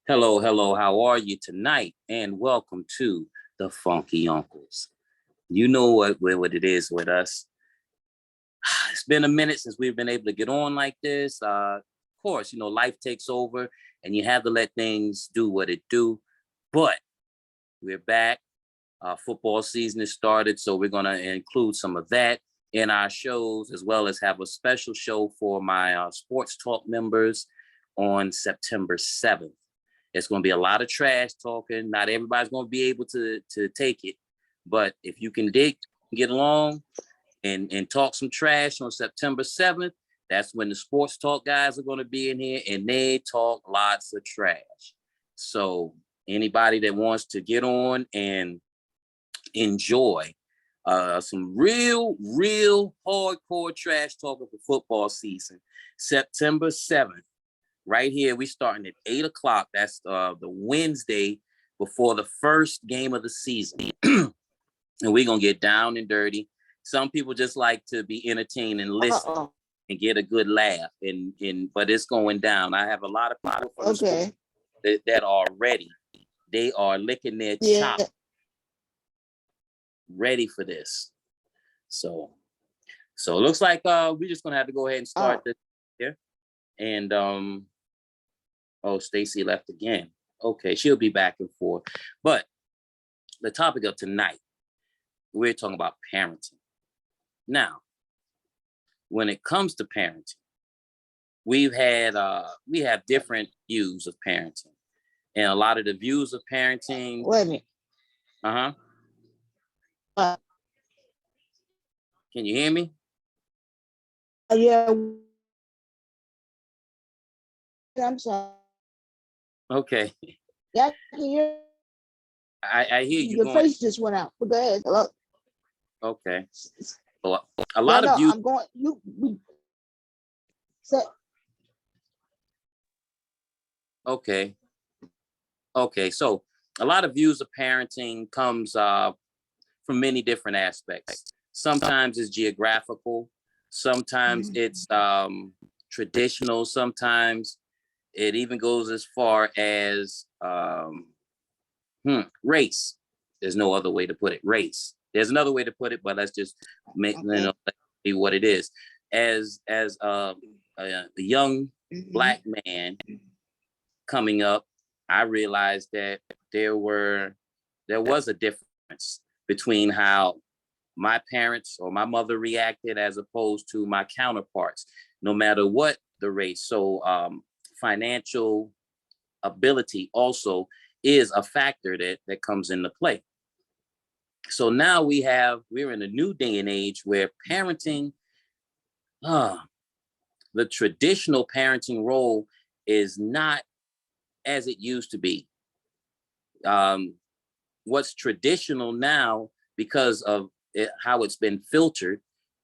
Hello, hello, how are you tonight? And welcome to the Funky Uncles. You know what it is with us. It's been a minute since we've been able to get on like this. Of course, life takes over and you have to let things do what it do. But we're back. Football season has started, so we're going to include some of that in our shows, as well as have a special show for my sports talk members on September 7th. It's going to be a lot of trash talking. Not everybody's going to be able to take it. But if you can get along and talk some trash on September 7th, that's when the sports talk guys are going to be in here and they talk lots of trash. So anybody that wants to get on and enjoy some real hardcore trash talking for football season, September 7th. Right here, we starting at 8:00. That's the Wednesday before the first game of the season. And we're going to get down and dirty. Some people just like to be entertained and listen and get a good laugh. But it's going down. I have a lot of people from the school that are ready. They are licking their chops, ready for this. So it looks like we're just going to have to go ahead and start this here. And oh, Stacy left again. Okay, she'll be back and forth. But the topic of tonight, we're talking about parenting. Now, when it comes to parenting, we have different views of parenting. And a lot of the views of parenting. Wait a minute. Can you hear me? Yeah. I'm sorry. Okay. Yeah, I can hear. I hear you. Your face just went out. Go ahead. Hello. Okay. Well, a lot of you. I'm going. You set. Okay. Okay. So a lot of views of parenting comes from many different aspects. Sometimes it's geographical. Sometimes it's traditional. Sometimes it even goes as far as race. There's no other way to put it. Race. There's another way to put it, but let's just make be what it is. As a young Black man coming up, I realized that there was a difference between how my parents or my mother reacted as opposed to my counterparts, no matter what the race. So financial ability also is a factor that comes into play. So now we're in a new day and age where parenting, the traditional parenting role is not as it used to be. What's traditional now, because of how it's been filtered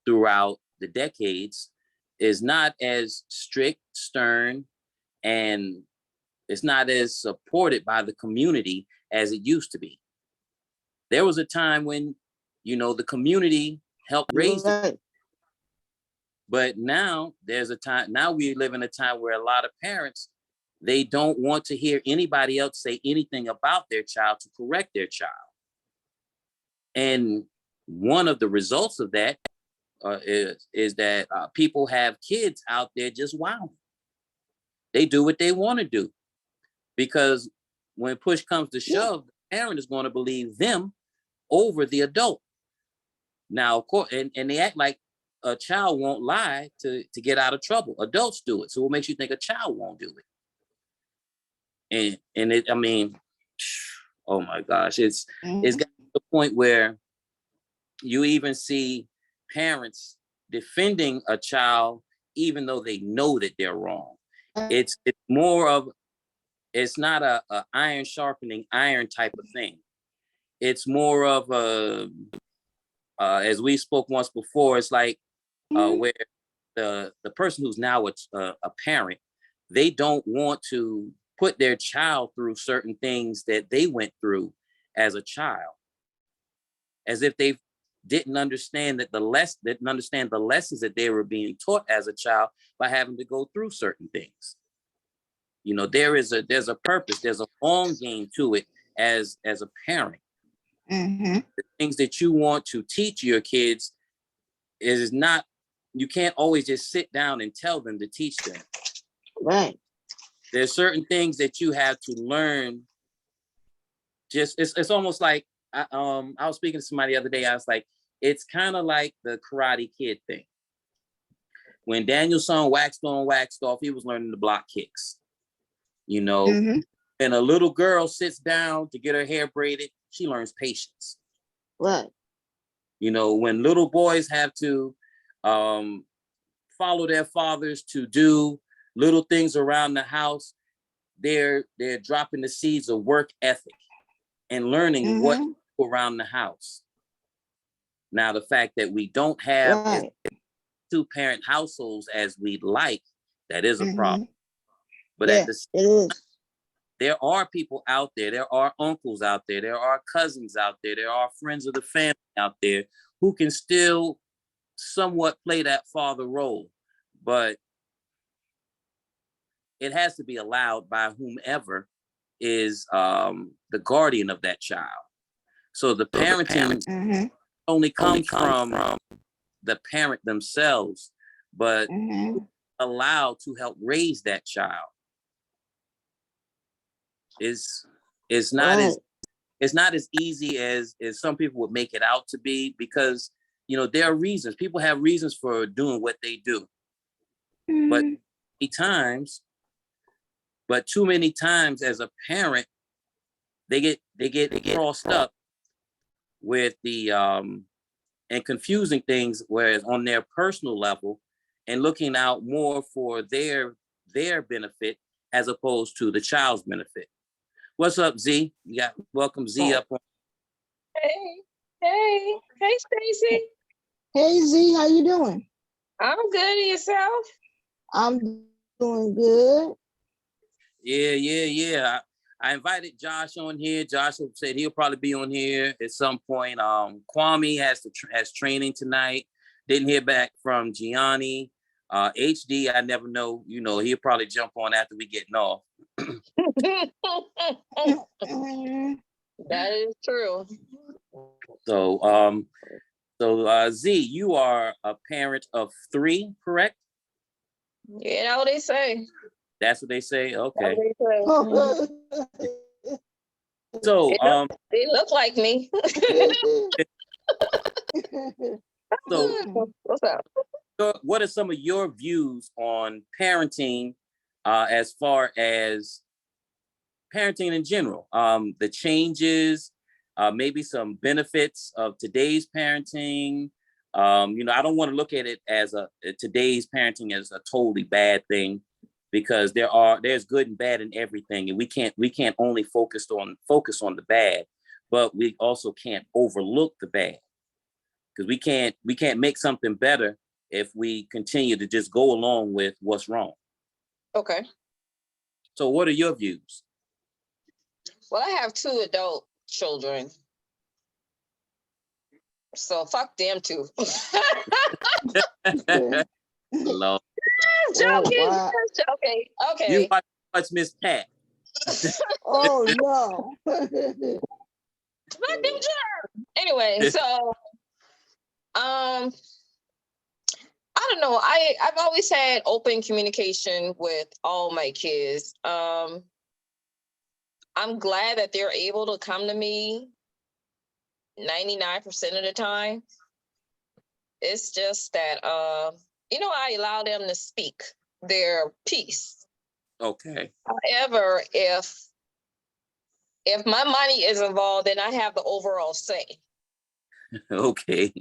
throughout the decades, is not as strict, stern, and it's not as supported by the community as it used to be. There was a time when, the community helped raise it. But now we live in a time where a lot of parents, they don't want to hear anybody else say anything about their child to correct their child. And one of the results of that is that people have kids out there just wilding. They do what they want to do, because when push comes to shove, the parent is going to believe them over the adult. Now, of course, and they act like a child won't lie to get out of trouble. Adults do it. So what makes you think a child won't do it? And it, I mean, oh my gosh, it's got to the point where you even see parents defending a child even though they know that they're wrong. It's more of, it's not a iron sharpening iron type of thing. It's more of as we spoke once before, it's like where the person who's now a parent, they don't want to put their child through certain things that they went through as a child, as if they didn't understand the lessons that they were being taught as a child by having to go through certain things. You know, there's a purpose, there's a long game to it as a parent. Mm-hmm. The things that you want to teach your kids is not, you can't always just sit down and tell them to teach them. Right. There's certain things that you have to learn. Just it's almost like I was speaking to somebody the other day. I was like, it's kind of like the Karate Kid thing. When Daniel-san waxed on, waxed off, he was learning the block kicks. You know, Mm-hmm. and a little girl sits down to get her hair braided, she learns patience. Right. You know, when little boys have to follow their fathers to do little things around the house, they're dropping the seeds of work ethic and learning what around the house. Now, the fact that we don't have as two-parent households as we'd like, that is a problem. But yeah, at the it is. There are people out there, there are uncles out there, there are cousins out there, there are friends of the family out there who can still somewhat play that father role. But it has to be allowed by whomever is the guardian of that child. So the parenting only comes from the parent themselves, but allowed to help raise that child. It's not as easy as some people would make it out to be, because you know there are reasons. People have reasons for doing what they do, but too many times as a parent, they get crossed up with the and confusing things, whereas on their personal level and looking out more for their benefit as opposed to the child's benefit. What's up, Z? You got welcome Z up on. Hey, Stacy. Hey Z, how you doing? I'm good. And yourself? I'm doing good. Yeah. I invited Josh on here. Josh said he'll probably be on here at some point. Kwame has training tonight. Didn't hear back from Gianni. HD, I never know. You know, he'll probably jump on after we get off. That is true. So, Z, you are a parent of 3, correct? You know what they say. That's what they say. Okay. What they say. So, they look like me. So, what's up? What are some of your views on parenting, as far as parenting in general? The changes, maybe some benefits of today's parenting. You know, I don't want to look at it as today's parenting as a totally bad thing, because there's good and bad in everything, and we can't only focus on the bad, but we also can't overlook the bad, because we can't make something better if we continue to just go along with what's wrong. Okay. So what are your views? Well, I have 2 adult children, so fuck them too. Hello. Joking. Wow. Okay. You watch Miss Pat. Oh no. Fuck them germs. Anyway, so I don't know. I've always had open communication with all my kids. I'm glad that they're able to come to me 99% of the time. It's just that I allow them to speak their piece. Okay. However, if my money is involved, then I have the overall say. Okay.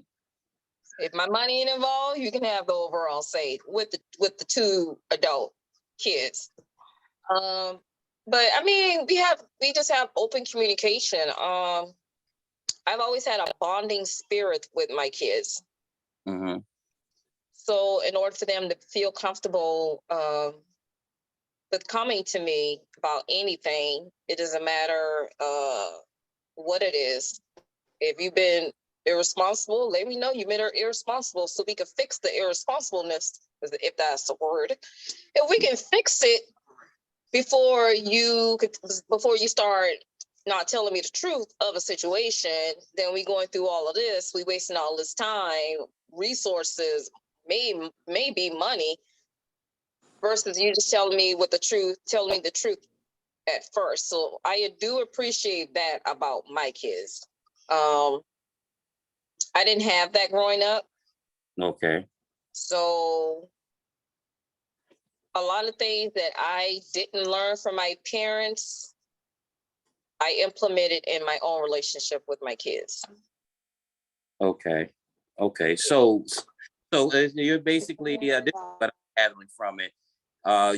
If my money is involved, you can have the overall say with the 2 adult kids. But I mean, we just have open communication. I've always had a bonding spirit with my kids. Mm-hmm. So in order for them to feel comfortable with coming to me about anything, it doesn't matter what it is. If you've been irresponsible, let me know you've been irresponsible, so we can fix the irresponsibleness, if that's the word. If we can fix it, before you could, before you start not telling me the truth of a situation, then we going through all of this, we wasting all this time, resources, maybe money, versus you just telling me telling me the truth at first. So I do appreciate that about my kids. I didn't have that growing up. Okay. So a lot of things that I didn't learn from my parents, I implemented in my own relationship with my kids. Okay. Okay. So you're basically this is what I'm gathering from it.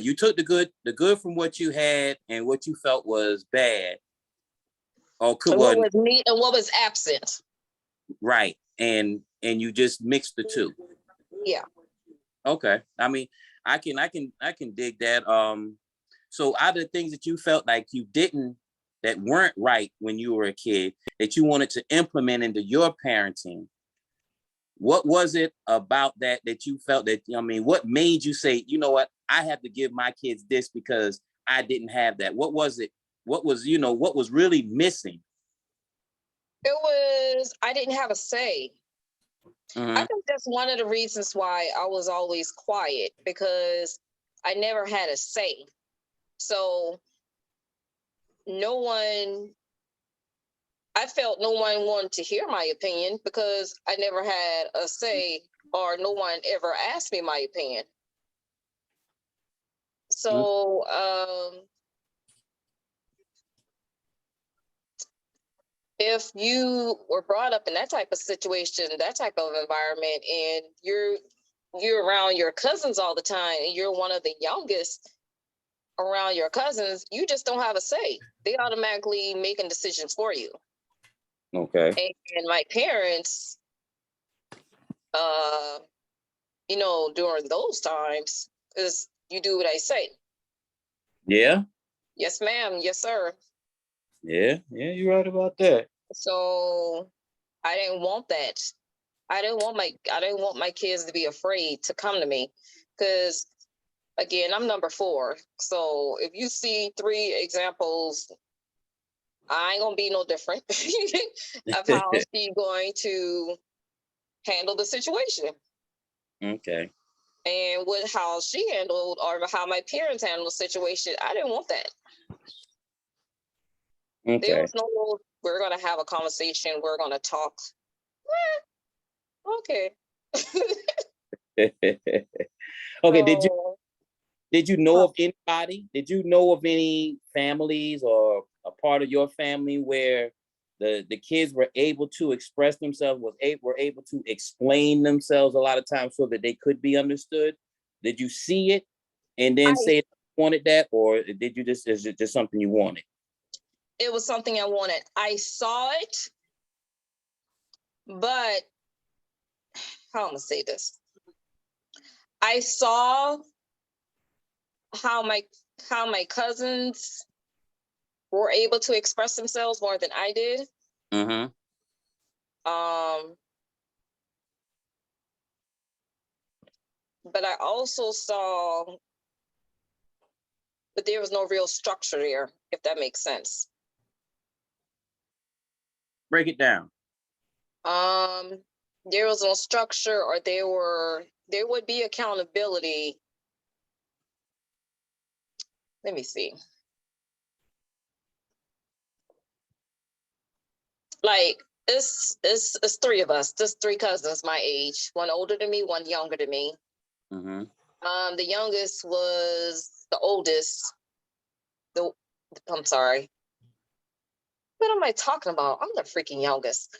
You took the good from what you had and what you felt was bad. Or could And what was was neat and what was absent. right. And you just mixed the two. Yeah. Okay. I mean, I can dig that. So out of the things that you felt like you didn't that weren't right when you were a kid that you wanted to implement into your parenting, what was it about that you felt that, I mean, what made you say, you know what, I have to give my kids this because I didn't have that? What was it? What was, what was really missing? It was, I didn't have a say. Mhm. I think that's one of the reasons why I was always quiet, because I never had a say. So I felt no one wanted to hear my opinion because I never had a say, or no one ever asked me my opinion. So if you were brought up in that type of situation, that type of environment, and you're around your cousins all the time, and you're one of the youngest around your cousins, you just don't have a say. They automatically making decisions for you. Okay. And my parents, during those times, is you do what I say. Yeah. Yes, ma'am. Yes, sir. Yeah. Yeah. You're right about that. So I didn't want that. I didn't want my kids to be afraid to come to me, because again, I'm number 4. So if you see 3 examples, I ain't gonna be no different of how she's going to handle the situation. Okay. And with how she handled, or how my parents handled the situation, I didn't want that. Okay. There was no, we're gonna have a conversation, we're gonna talk. Okay. Okay. So, Did you know of anybody? Did you know of any families or a part of your family where the kids were able to express themselves, were able to explain themselves a lot of times so that they could be understood? Did you see it and then say you wanted that, or did you is it just something you wanted? it was something I wanted. I saw it, but how I'm gonna say this? I saw how my cousins were able to express themselves more than I did. Mm-hmm. But I also saw that there was no real structure there, if that makes sense. Break it down. There was no structure, or there would be accountability. Let me see. Like, it's 3 of us. There's 3 cousins my age. One older than me, one younger than me. Mm-hmm. The youngest was the oldest. I'm sorry. What am I talking about? I'm the freaking youngest.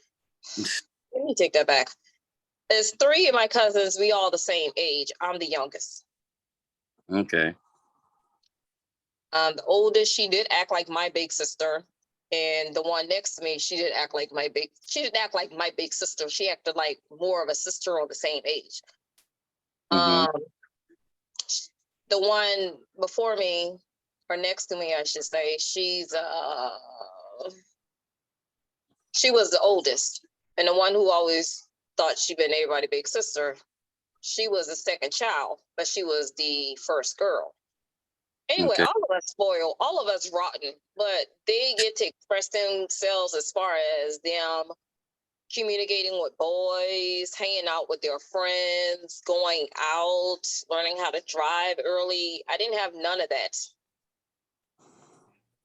Let me take that back. It's 3 of my cousins. We all the same age. I'm the youngest. Okay. The oldest, she did act like my big sister. And the one next to me, she didn't act like my big sister. She acted like more of a sister on the same age. Mm-hmm. The one before me, or next to me, I should say, she was the oldest, and the one who always thought she'd been everybody's big sister. She was the second child, but she was the first girl. Anyway, Okay. all of us spoiled, all of us rotten, but they get to express themselves as far as them communicating with boys, hanging out with their friends, going out, learning how to drive early. I didn't have none of that.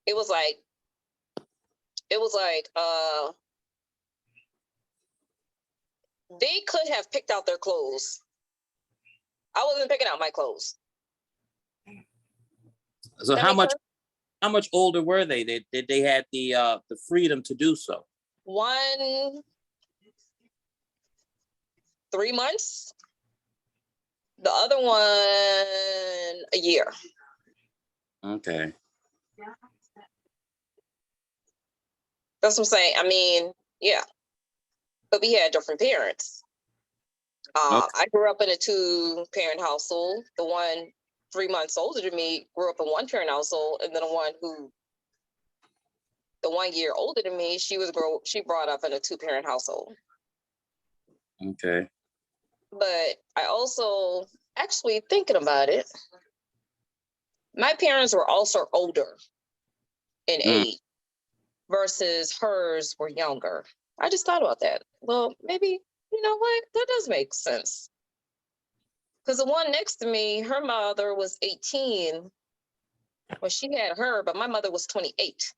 It was like, it was like, they could have picked out their clothes. I wasn't picking out my clothes. So That how makes much sense? how much older were they? Did they had the freedom to do so? One, 3 months. The other one, a year. Okay. That's what I'm saying. I mean, yeah. But we had different parents. Okay. I grew up in a 2-parent household. The one 3 months older than me grew up in 1-parent household, and then the 1 year older than me, she brought up in a 2-parent household. Okay. But I also, actually thinking about it, my parents were also older in age versus hers were younger. I just thought about that. Well, maybe, you know what? That does make sense. Because the one next to me, her mother was 18 when she had her, but my mother was 28.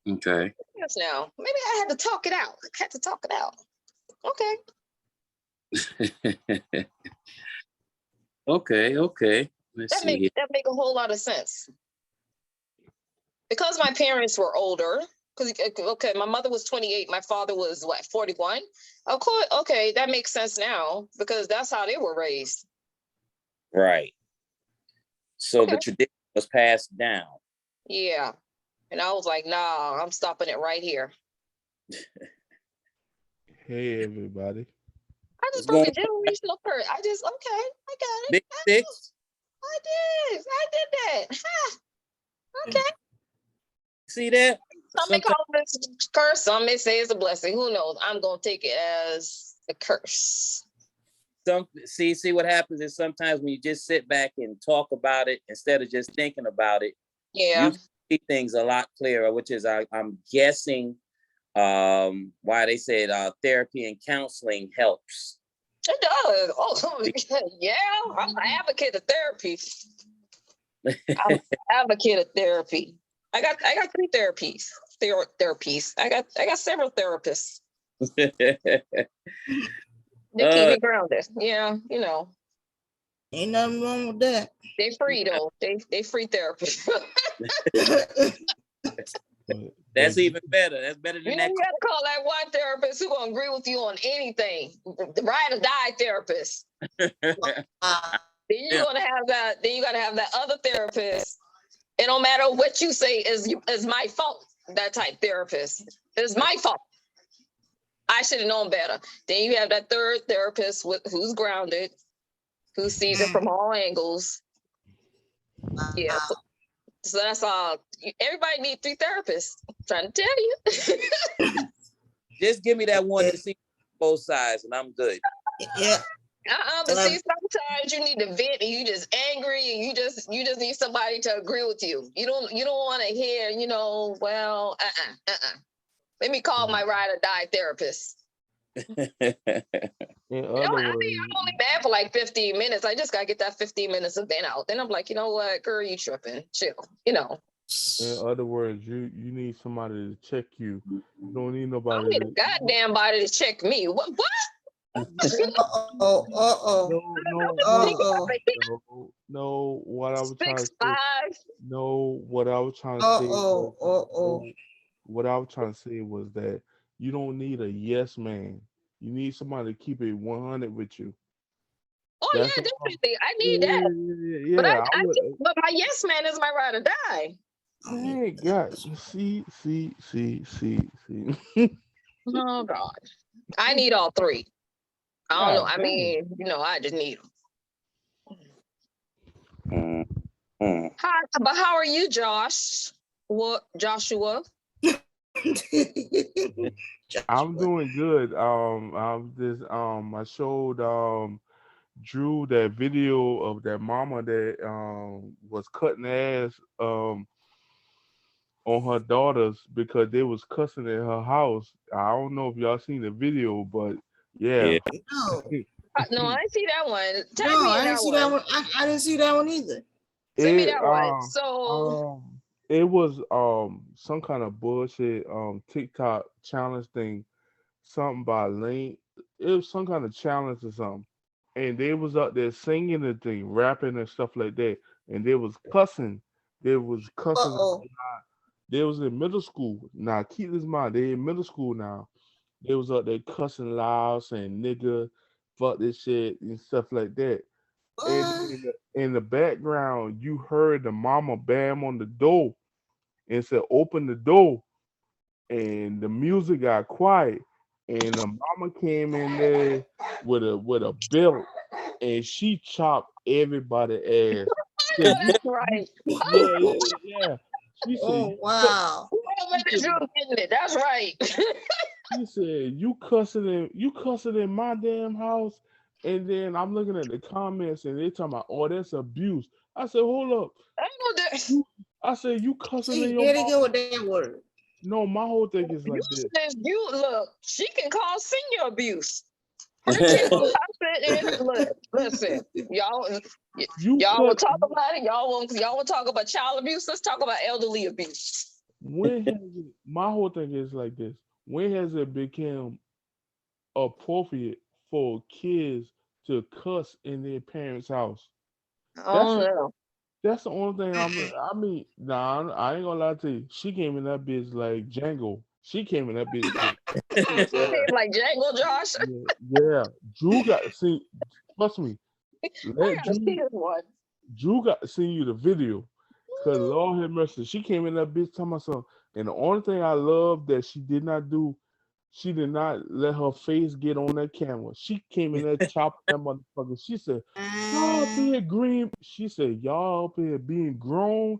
Okay. Yes, now. Maybe I had to talk it out. I had to talk it out. Okay. Okay. Let's That see here. make a whole lot of sense. Because my parents were older, because okay, my mother was 28, my father was what, 41? Of course, okay, that makes sense now because that's how they were raised. Right. So the Okay. tradition was passed down. Yeah. And I was like, nah, I'm stopping it right here. Hey everybody. I What's just broke going a on, generational curse. I got it. Big Six? I did that. Ha, okay. See that? Some may Sometimes call this a curse, some may say it's a blessing. Who knows? I'm gonna take it as a curse. see what happens is sometimes when you just sit back and talk about it instead of just thinking about it, Yeah. you see things a lot clearer, which is I'm guessing why they said therapy and counseling helps. It does. Oh, yeah. I'm an advocate of therapy. I'm an advocate of therapy. I got 3 therapies. Therapies. I got several therapists. They keep me grounded. Yeah, you know. Ain't nothing wrong with that. They free though. They free therapy. That's even better. That's better You than know, that. you gotta call that one therapist who gonna agree with you on anything. The ride or die therapist. Then you're gonna have that. Then you gotta have that other therapist. It don't matter what you say is my fault. That type therapist. It's my fault. I should have known better. Then you have that third therapist who's grounded, who sees it from all angles. Yeah. So that's all. Everybody needs 3 therapists. I'm trying to tell you. Just give me that one to see both sides, and I'm good. Yeah. But see, sometimes you need to vent and you just angry and you just need somebody to agree with you. You don't want to hear, well, let me call my ride or die therapist. In other words, I'm only bad for like 15 minutes. I just gotta get that 15 minutes of vent out. Then I'm like, you know what, girl, you tripping. Chill. in other words, you need somebody to check you. You don't need I nobody don't need a to goddamn body to check me. What? No, what I was trying to 6'5". say. No, what I was trying to say was. What I was trying to say was that you don't need a yes man. You need somebody to keep it 100 with you. Oh yeah, That's all. definitely. I need that. But Yeah, but my yes man is my ride or die. I ain't got see. Oh God, I need all 3. I don't know. I mean, I just need them. Hi, but how are you, Josh? What, Joshua? I'm doing good. I showed Drew, that video of that mama that was cutting ass on her daughters because they was cussing at her house. I don't know if y'all seen the video, but yeah. Yeah. No, No, I didn't see that one. Tag no, me in I didn't that see that one. one. I didn't see that one either. Send me It that one. So it was some kind of bullshit TikTok challenge thing, something by Link. It was some kind of challenge or something. And they was up there singing the thing, rapping and stuff like that. And they was cussing. They was cussing. Uh-oh. They was in middle school. Now keep this in mind, they in middle school now. They was up there cussing loud, saying nigga, fuck this shit and stuff like that. And What? in the background, you heard the mama bam on the door and said, "Open the door." And the music got quiet, and the mama came in there with a belt, and she chopped everybody ass. I Said, know that's right. yeah. She said, Oh, wow. Whoever this room getting it, that's right. she said, you cussing in my damn house. And then I'm looking at the comments and they talking about, oh, that's abuse. I said, hold up. I know that. I said, you cussing in See, your here they mouth? go with that word. No, my whole thing is like this. You look, she can call senior abuse. Her kids will sit in. Look, listen, y'all You will cut, talk about it. Y'all won't talk about child abuse. Let's talk about elderly abuse. when has it, my whole thing is like this. When has it become appropriate for kids to cuss in their parents' house? I That's don't know. that's the only thing I mean, nah, I ain't gonna lie to you. She came in that bitch like Django. She came in that bitch. Like Django Josh. Yeah. Drew got to see. Trust me. I Let gotta see this one. Drew got to send you the video. Cause Lord have mercy, she came in that bitch talking about something. And the only thing I love that she did not do, she did not let her face get on that camera. She came in there chopping that motherfucker. She said, "Y'all up here green." She said, "Y'all up here being grown."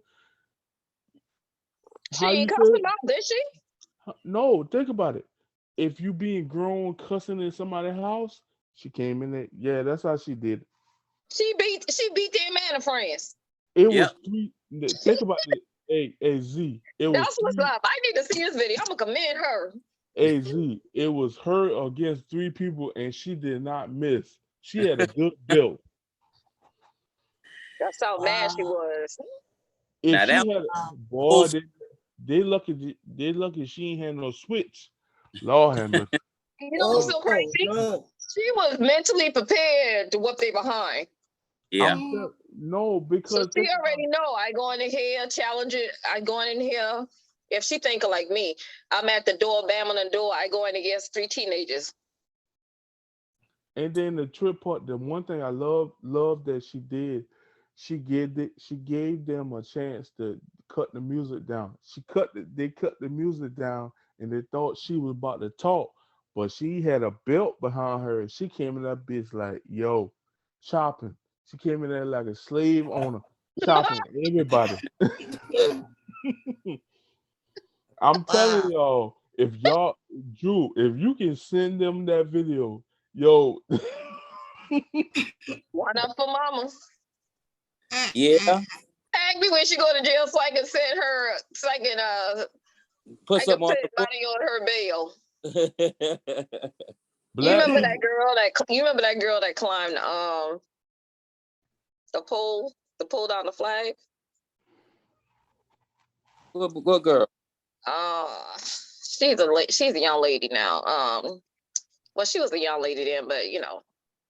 She How you ain't say? cussing out, did she? No, think about it. If you being grown cussing in somebody's house, she came in there. Yeah, that's how she did it. She beat their man of friends. It Yep. was three. Think about it. Z. It was That's what's three. up. I need to see this video. I'm gonna commend her. Z. It was her against three people, and she did not miss. She had a good build. That's how mad she Wow. was. If Now she that had, Wow. boy, they lucky she ain't had no switch. Lord have mercy. You know what's so Oh, crazy? no. She was mentally prepared to whoop they behind. yeah. No, So because she already know I go in here, challenge it. I go in here. If she thinking like me, I'm at the door, bam on the door. I go in against three teenagers. and then the trip part, the one thing I love that she did, she gave them a chance to cut the music down. They cut the music down and they thought she was about to talk, but she had a belt behind her and she came in that bitch like, yo, chopping. She came in there like a slave owner, chopping everybody. I'm telling Wow. y'all, if y'all Drew, if you can send them that video, yo. One up for mama. Yeah. Tag me when she go to jail so I can send her, so I can Put I can something on put money on her bail. the You remember Mm. that girl that climbed the pole down the flag? Good girl. She's a young lady now. Well, she was a young lady then, but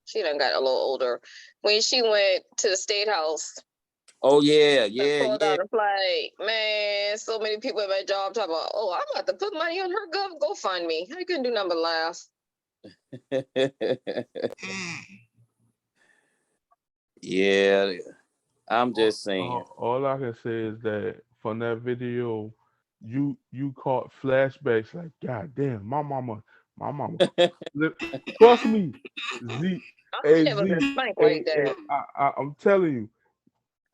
she done got a little older. When she went to the state house Oh yeah, and pulled out the flag, man, so many people at my job talking about, oh, I'm about to put money on her GoFundMe. I couldn't do nothing but laugh. Mm. Yeah. I'm just saying. All I can say is that from that video, you caught flashbacks like, God damn, my mama. Trust me, Z, I never been spanked like that. I'm telling you,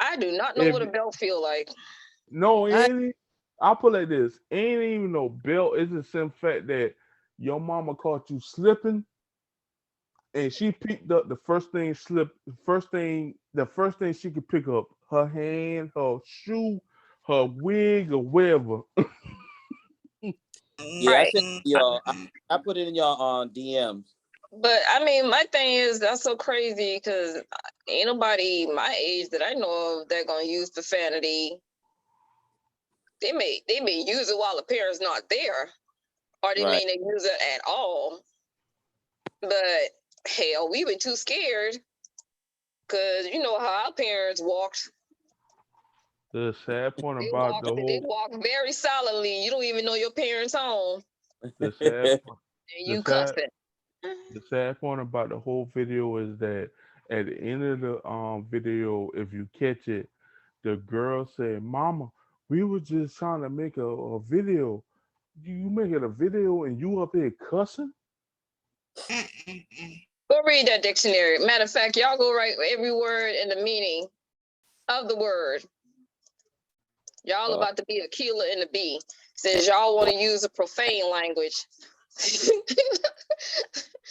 I do not know if what a belt feel like. no, I- I'll put it like this, ain't even no belt. It's the simple fact that your mama caught you slipping and she picked up the first thing the first thing she could pick up, her hand, her shoe, her wig, or whatever. Yeah, I Right. sent y'all. I put it in y'all on DMs. But I mean, my thing is that's so crazy because ain't nobody my age that I know of that gonna use profanity. They may use it while the parents not there, or they may Right. not use it at all. But hell, we been too scared because you know how our parents walked. The sad part They about the they whole walk very solidly. You don't even know your parents' home, the sad part, and the you sad cussing. the sad part about the whole video is that at the end of the video, if you catch it, the girl said, "Mama, we were just trying to make a video. You making a video and you up here cussing?" Go read that dictionary. Matter of fact, y'all go write every word and the meaning of the word. Y'all Oh, about to be a killer in the bee. Since y'all want to use a profane language. I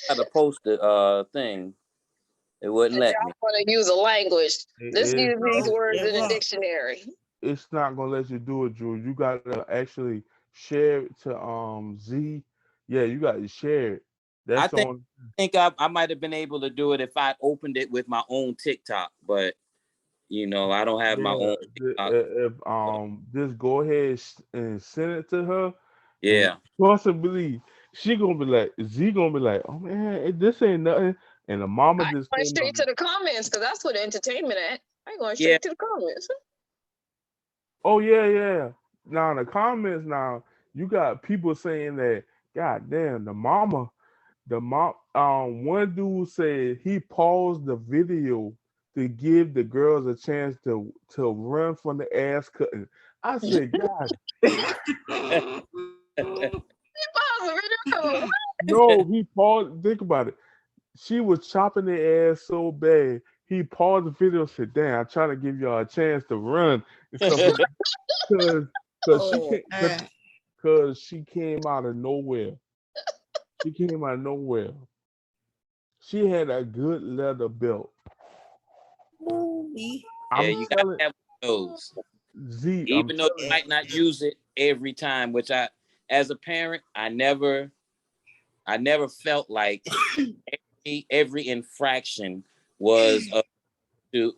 had to post the thing. It wouldn't let me. Want to use a language. Let's It, use these No, words it in the won't. dictionary. it's not gonna let you do it, Drew. You gotta actually share it to Z. Yeah, you gotta share it. I That's think on. I might have been able to do it if I opened it with my own TikTok, but I don't have my Yeah, own TikTok. if just go ahead and send it to her, and Yeah. possibly she gonna be like, Z gonna be like, oh man, this ain't nothing, and the mama I just went came up. straight to the comments because that's what entertainment at. I going Yeah. straight to the comments. Oh yeah, yeah. Now in the comments, now you got people saying that, God damn, one dude said he paused the video to give the girls a chance to run from the ass cutting. I said, God, no, he paused. Think about it. She was chopping the ass so bad. He paused the video and said, "Damn, I'm trying to give y'all a chance to run and stuff like because Oh, man. she came out of nowhere. She came out of nowhere. She had a good leather belt. Movie. Yeah, I'm you gotta telling have those. Z, I'm Even though you telling might not use it every time, which as a parent, I never felt like every infraction was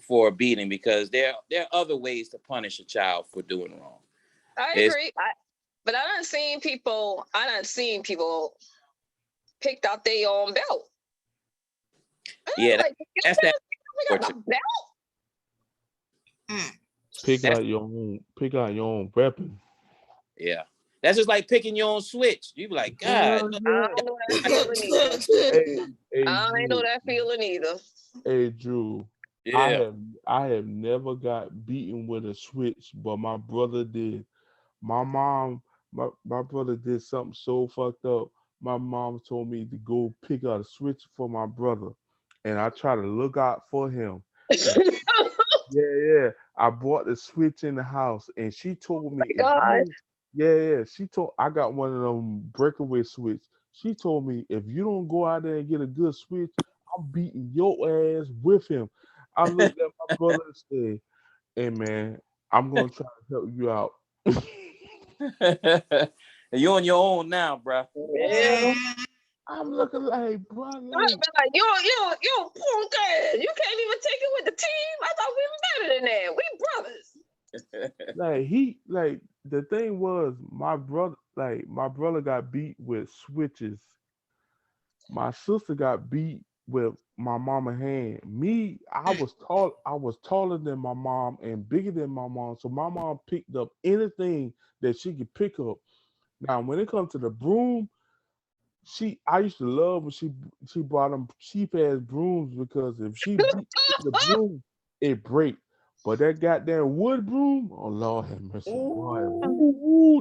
for a beating, because there are other ways to punish a child for doing wrong. I It's agree. But I done seen people picked out their own belt. yeah, Like, that's that. we got a belt? pick That's out your own weapon. yeah. That's just like picking your own switch. You be like, God, Hell look, I yeah. don't know that feeling either. Hey, I ain't know Drew. that feeling either. Hey, Drew. I yeah. have I have never got beaten with a switch, but my brother did. My mom, my brother did something so fucked up. My mom told me to go pick out a switch for my brother, and I try to look out for him. And yeah, I brought the switch in the house, and she told me if God. you, yeah, she told I got one of them breakaway switch. She told me if you don't go out there and get a good switch, I'm beating your ass with him. I looked at my brother and said, "Hey man, I'm gonna try to help you out." You're on your own now, bro. Yeah. I'm looking like, bro, I'd like, be like, yo, punk ass. You can't even take it with the team. I thought we were better than that. We brothers. like the thing was my brother got beat with switches. My sister got beat with my mama hand. Me, I was taller than my mom and bigger than my mom. So my mom picked up anything that she could pick up. Now, when it comes to the broom, I used to love when she brought them cheap ass brooms because if she beat the broom, it break. But that goddamn wood broom, oh Lord have mercy, boy,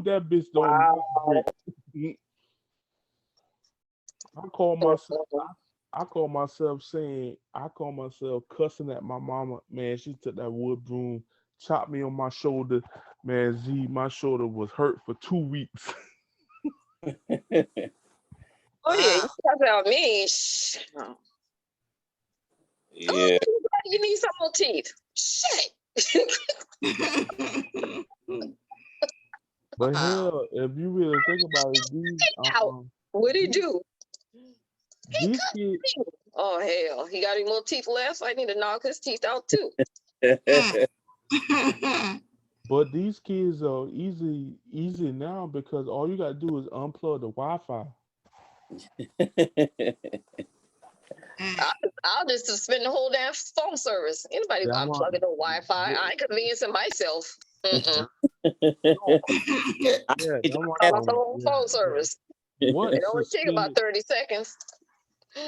that bitch don't not break. I call myself I call myself cussing at my mama. Man, she took that wood broom, chopped me on my shoulder. Man, Z, my shoulder was hurt for 2 weeks. Oh yeah, you Wow. talk about me. Yeah. You need some more teeth. Shit. But Wow. hell, if you really think about it, Out. What'd he do? these kids, Oh hell, he got any more teeth left? I need to knock his teeth out too. but these kids are easy now because all you gotta do is unplug the Wi-Fi. I'll just suspend the whole damn phone service. Anybody Yeah, unplugging the Wi-Fi? I inconveniencing myself. Mm-mm. yeah, It that's Cut why, off the whole phone service. what It only take about suspended 30 seconds.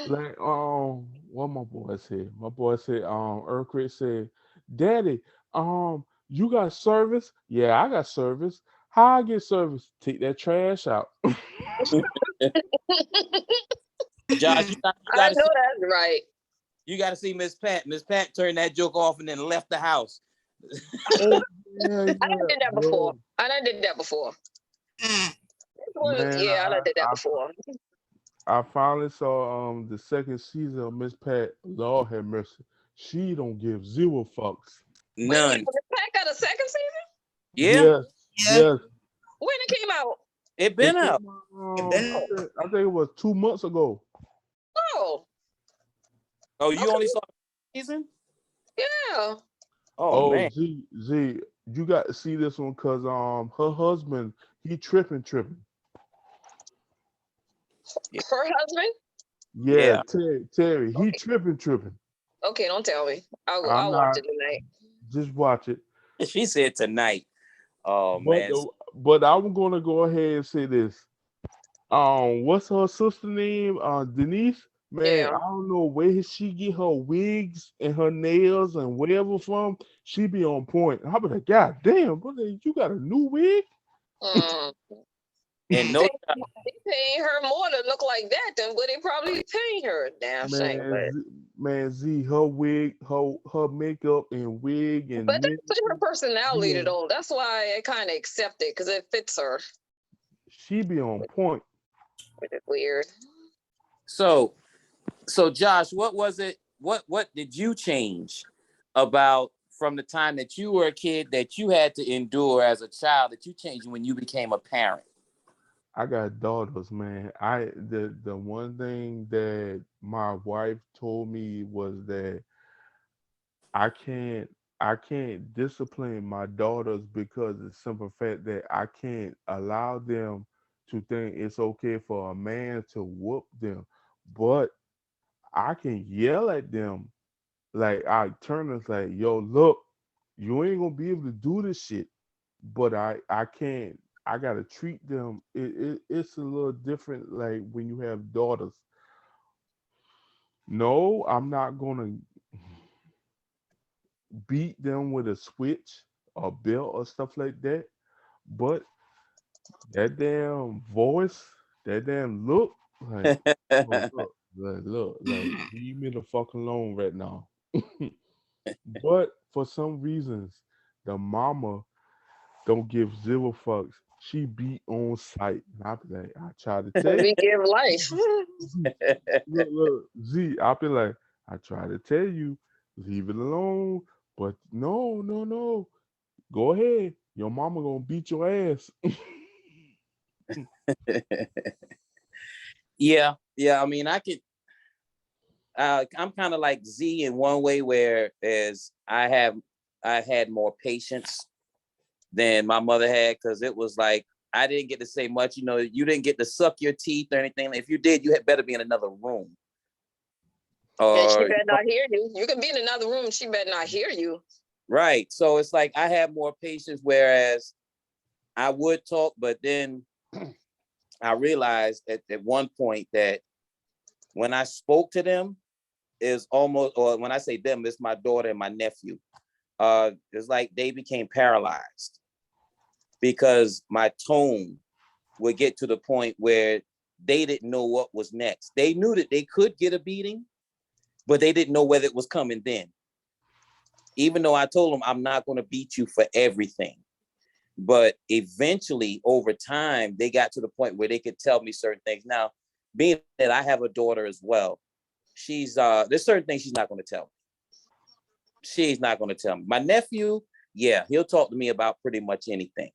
like what my boy said. My boy said, Earthquake said, Daddy, you got service? Yeah, I got service. How I get service? Take that trash out. Josh, you I gotta know see, that's right. you gotta see Miss Pat. Miss Pat turned that joke off and then left the house. Oh yeah, I done did that before. bro. I done did that before. Man, Yeah, I done did that before. I finally saw the second season of Miss Pat. Lord have mercy. She don't give zero fucks. Wait a minute, None. the pack got a second season? Yeah, Yes, Yeah. yes. When it came out? it It been came out. out, I think it was 2 months ago. Oh, Oh, you Okay. only saw the season? yeah. Oh man. Z, you got to see this one because her husband, he tripping. Her husband? Yeah, Yeah. Terry, he Okay. tripping. Okay, don't tell me. I'm I'll watch not. it tonight. Just watch it. She said tonight. Oh But man. but I'm gonna go ahead and say this. What's her sister name? Denise. Man, Yeah. I don't know where she get her wigs and her nails and whatever from. She be on point. I be like, God damn, brother, you got a new wig? Mm. And no, They paying her more to look like that than what they probably paying her. Damn shame. Man, Z, her wig, her makeup and wig and But nails, that's her personality yeah, though. That's why I kind of accept it because it fits her. she be on point. Which is weird. so Josh, what was it? What did you change about from the time that you were a kid that you had to endure as a child that you changed when you became a parent? I got daughters, man. The one thing that my wife told me was that I can't I can't discipline my daughters because of the simple fact that I can't allow them to think it's okay for a man to whoop them. But I can yell at them. Like I turn and say, yo, look, you ain't gonna be able to do this shit. But I can't. I gotta treat them. It's a little different. Like when you have daughters. No, I'm not gonna beat them with a switch or belt or stuff like that. But that damn voice, that damn look, like, oh, look, like leave me the fuck alone right now. But for some reasons, the mama don't give zero fucks. She beat on sight. And I be like, I try to tell you. We give life. Look, Z, I be like, I try to tell you, leave it alone. But no. Go ahead. Your mama gonna beat your ass. Yeah. I mean, I could. I'm kind of like Z in one way, where as I had more patience than my mother had, because it was like I didn't get to say much. You know, you didn't get to suck your teeth or anything. If you did, you had better be in another room. And she Or better not hear you. You can be in another room. She better not hear you. right. So it's like I had more patience, whereas I would talk, but then I realized at one point that when I spoke to them, is almost, or when I say them, it's my daughter and my nephew. It's like they became paralyzed because my tone would get to the point where they didn't know what was next. They knew that they could get a beating, but they didn't know whether it was coming then. Even though I told them I'm not going to beat you for everything. But eventually, over time, they got to the point where they could tell me certain things. Now, being that I have a daughter as well, there's certain things she's not going to tell me. She's not going to tell me. My nephew, yeah, he'll talk to me about pretty much anything.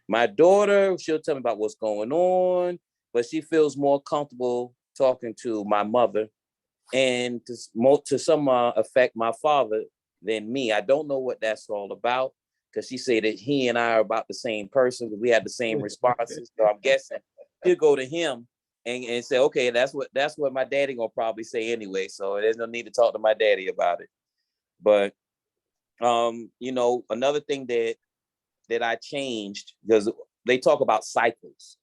My daughter, she'll tell me about what's going on, but she feels more comfortable talking to my mother and to some effect my father than me. I don't know what that's all about, because she said that he and I are about the same person. We had the same responses. So I'm guessing he'll go to him and say, okay, that's what my daddy gonna probably say anyway. So there's no need to talk to my daddy about it. But another thing that I changed, because they talk about cycles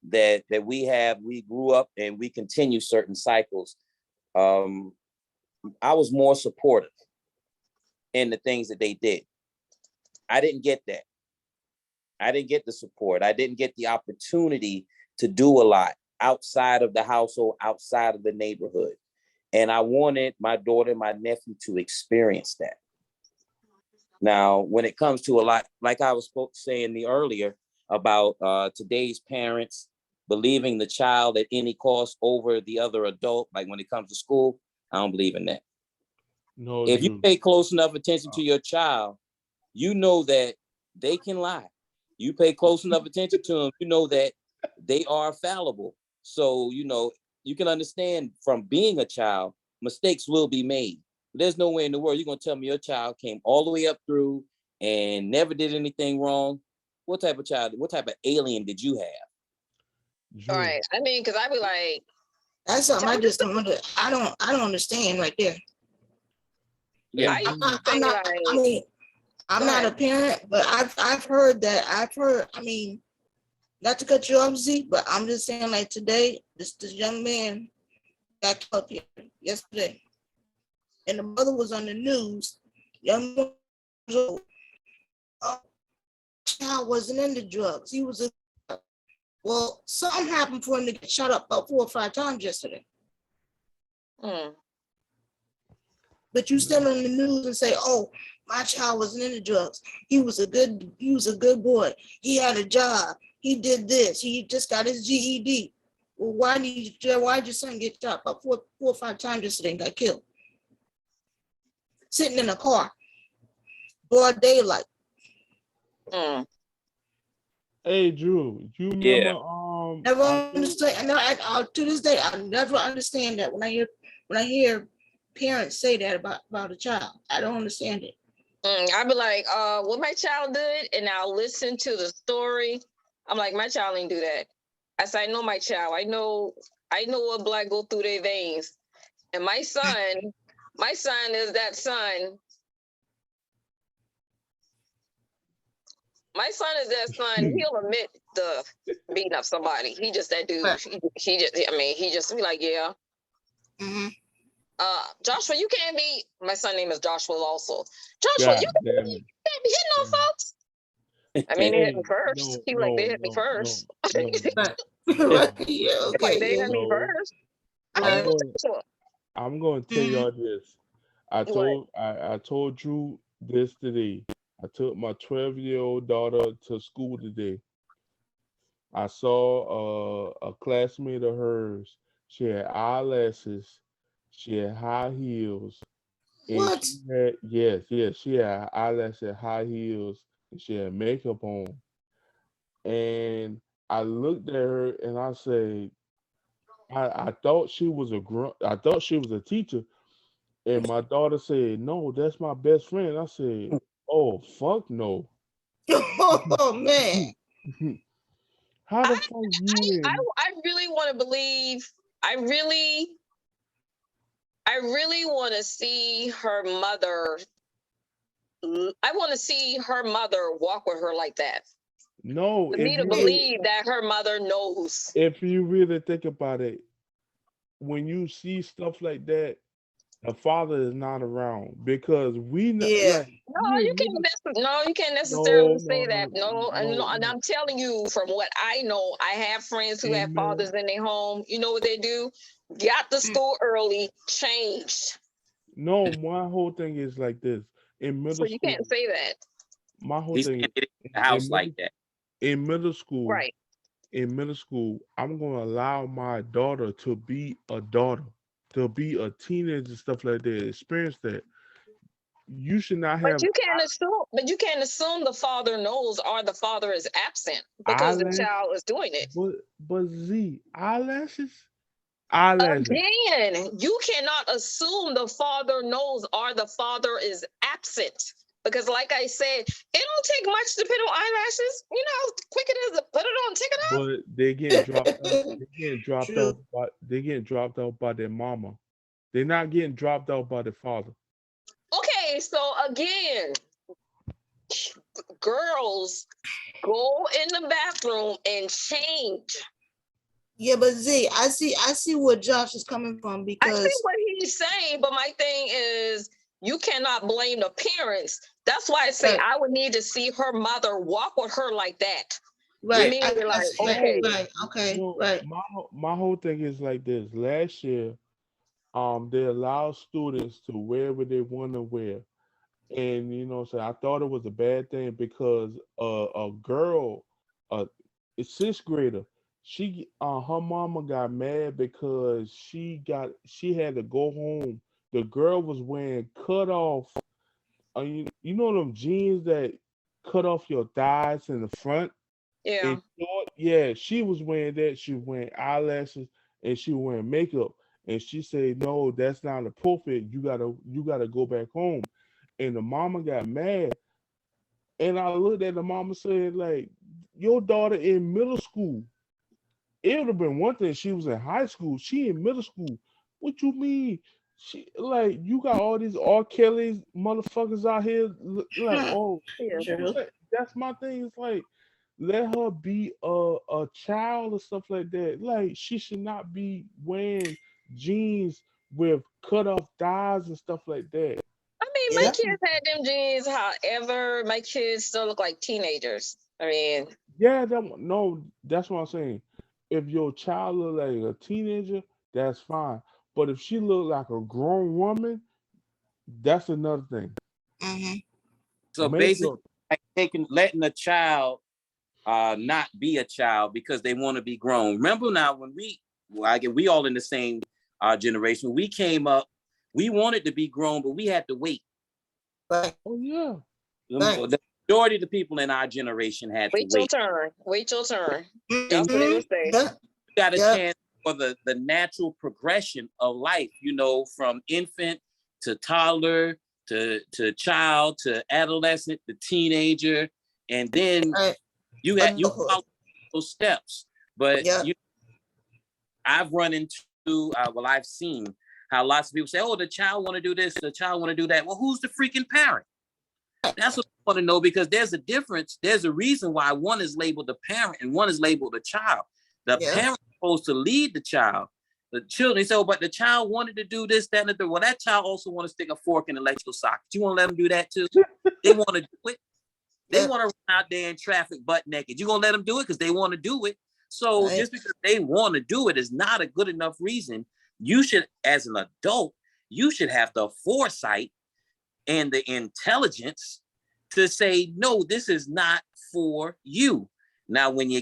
that we grew up and we continue certain cycles. I was more supportive in the things that they did. I didn't get that. I didn't get the support. I didn't get the opportunity to do a lot outside of the household, outside of the neighborhood. And I wanted my daughter and my nephew to experience that. Now, when it comes to a lot, like I was saying earlier about today's parents believing the child at any cost over the other adult, like when it comes to school, I don't believe in that. No, If you Drew. pay close enough attention to your child, you know that they can lie. You pay close enough attention to them, you know that they are fallible. So, you can understand from being a child, mistakes will be made. There's no way in the world you're going to tell me your child came all the way up through and never did anything wrong. What type of alien did you have? Drew. All right. I mean, because I be like, That's something I just don't I don't understand right there. Yeah. I used to I'm say not, like, I mean, I'm Go not a ahead. parent, but I've heard, I mean, not to cut you off, Z, but I'm just saying, like, today, this young man got up here yesterday, and the mother was on the news. Young man was old. Child wasn't into drugs. He was well, something happened for him to get shot up about 4 or 5 times yesterday. mm, But you stand on the news and say, "Oh, my child wasn't into drugs. He was a good boy. He had a job. He did this. He just got his GED." Well, why did your son get shot about 4 or 5 times yesterday and got killed? Sitting in a car, broad daylight. mm. Hey, Drew, you Yeah. remember? Never understand. To this day, I never understand that when I hear parents say that about a child. I don't understand it. I be like, what my child did, and I'll listen to the story. I'm like, my child ain't do that. I said, I know my child. I know what blood go through their veins. And my son is that son. My son is that son. He'll admit the beating up somebody. He just that dude. Right. He just be like, yeah. Mhm. Joshua, you can't be. My son name is Joshua also. Joshua, God you damn it. can't be hitting on folks. I mean, they hit me first. He was like, they hit me first. Right. Yeah, okay, Like, they hit yeah. me No. first. I Right. don't know Joshua. I'm going to tell Mhm. y'all this. I told Drew this today. I took my 12-year-old daughter to school today. I saw a classmate of hers. She had eyelashes. She had high heels. And What? she had, yes, she had eyelashes, high heels, and she had makeup on. And I looked at her and I said, I thought she was I thought she was a teacher. And my daughter said, "No, that's my best friend." I said, "Oh, fuck no." Oh man. How I, the fuck you in? I really want to believe. I really want to see her mother. I want to see her mother walk with her like that. No, For me to believe that her mother knows. if you really think about it, when you see stuff like that, the father is not around because we know, Yeah. like we in middle. You can't necessarily No, say that. no, And I'm telling you from what I know, I have friends who have in middle. fathers in their home. You know what they do? Got to school early, changed. No, my whole thing is like this. In So middle you school, can't say that. my whole He's thing saying is it in the house in like that. middle school. Right. In middle school, I'm gonna allow my daughter to be a daughter. to be a teenager and stuff like that, experience that. You should not But have you can't assume the father knows or the father is absent because the eyelash, child is doing it. but Z, eyelashes. Again, you cannot assume the father knows or the father is absent. Because like I said, it don't take much to put on eyelashes. You know how quick it is to put it on, take it off. But they getting dropped off. True. They getting dropped off by their mama. They're not getting dropped off by their father. Okay, so again, girls go in the bathroom and change. Yeah, but Z, I see where Josh is coming from I because see what he's saying, but my thing is you cannot blame the parents. That's why I say Right. I would need to see her mother walk with her like that. right, Me, I like, guess, okay. right, okay, No, right. my whole thing is like this. Last year, they allowed students to wear what they want to wear, and so I thought it was a bad thing because a girl, a sixth grader, her mama got mad because she had to go home. The girl was wearing cut off, you know them jeans that cut off your thighs in the front Yeah. and short. Yeah, she was wearing that. She was wearing eyelashes and she was wearing makeup. And she said, "No, that's not appropriate. You gotta go back home." And the mama got mad. And I looked at the mama said, like, your daughter in middle school. It would have been one thing if she was in high school. She in middle school. What you mean? She like you got all these R. Kelly's motherfuckers out here like, oh, Yeah. True. that's my thing. It's like let her be a child or stuff like that. Like she should not be wearing jeans with cut off thighs and stuff like that. I mean, my Yeah. kids had them jeans. However, my kids still look like teenagers. I mean, Yeah, no, that's what I'm saying. If your child look like a teenager, that's fine. But if she look like a grown woman, that's another thing. Mm-hmm. So basically, Makeup. like letting a child not be a child because they want to be grown. Remember now when we all in the same generation, we came up, we wanted to be grown, but we had to wait. Right. Oh yeah. Right. The majority of the people in our generation had to wait your wait. turn. Wait your turn. That's what they would say. Yeah. You got a Yeah. chance for the natural progression of life, from infant to toddler to child to adolescent to teenager, and then Right. you Adulthood. follow those steps. But Yeah. I've run into I've seen how lots of people say, "Oh, the child want to do this, the child want to do that." Well, who's the freaking parent? That's what I want to know, because there's a difference. There's a reason why one is labeled a parent and one is labeled a child. The Yeah. parent is supposed to lead the child. The children, they say, "Oh, but the child wanted to do this, that, and the third." Well, that child also want to stick a fork in the electrical socket. You want to let them do that too? They want to do it. They Yeah. want to run out there in traffic butt naked. You gonna let them do it because they want to do it. So Right. just because they want to do it is not a good enough reason. You should, as an adult, you should have the foresight and the intelligence to say, no, this is not for you. Now, when you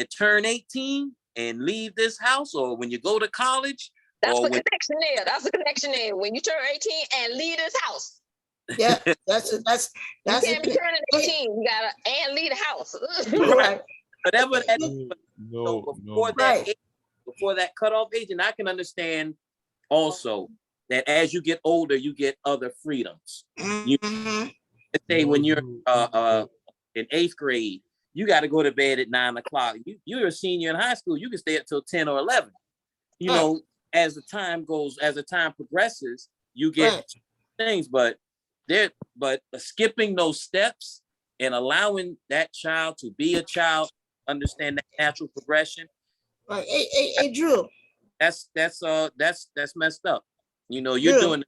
turn 18 and leave this house, or when you go to college, That's or the when connection there. That's the connection there. When you turn 18 and leave this house. Yeah. That's You can't be turning 18. You gotta and leave the house. right. whatever that is. So No. Right. before that cutoff age, and I can understand also that as you get older, you get other freedoms. You Mhm. say when you're dude. in 8th grade, you got to go to bed at 9 o'clock. You're a senior in high school, you can stay up till 10 or 11. Right. As the time progresses, you get Right. things, but skipping those steps and allowing that child to be a child, understand that natural progression, Right. Hey, Drew. that's messed up. You're Drew.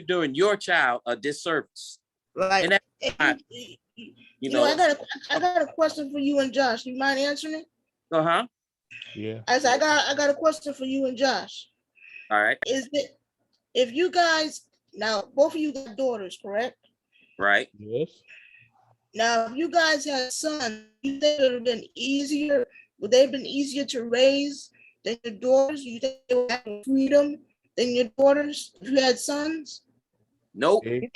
doing your child a disservice. Right. And that's Hey, fine, I got a question for you and Josh. You mind answering it? Uh-huh. Yeah. I said, I got a question for you and Josh. All right. Is it if you guys now both of you got daughters, correct? Right. Yes. Now, if you guys had sons, you think it would have been easier? Would they have been easier to raise than your daughters? You think they would have freedom than your daughters if you had sons? Nope. Hey, You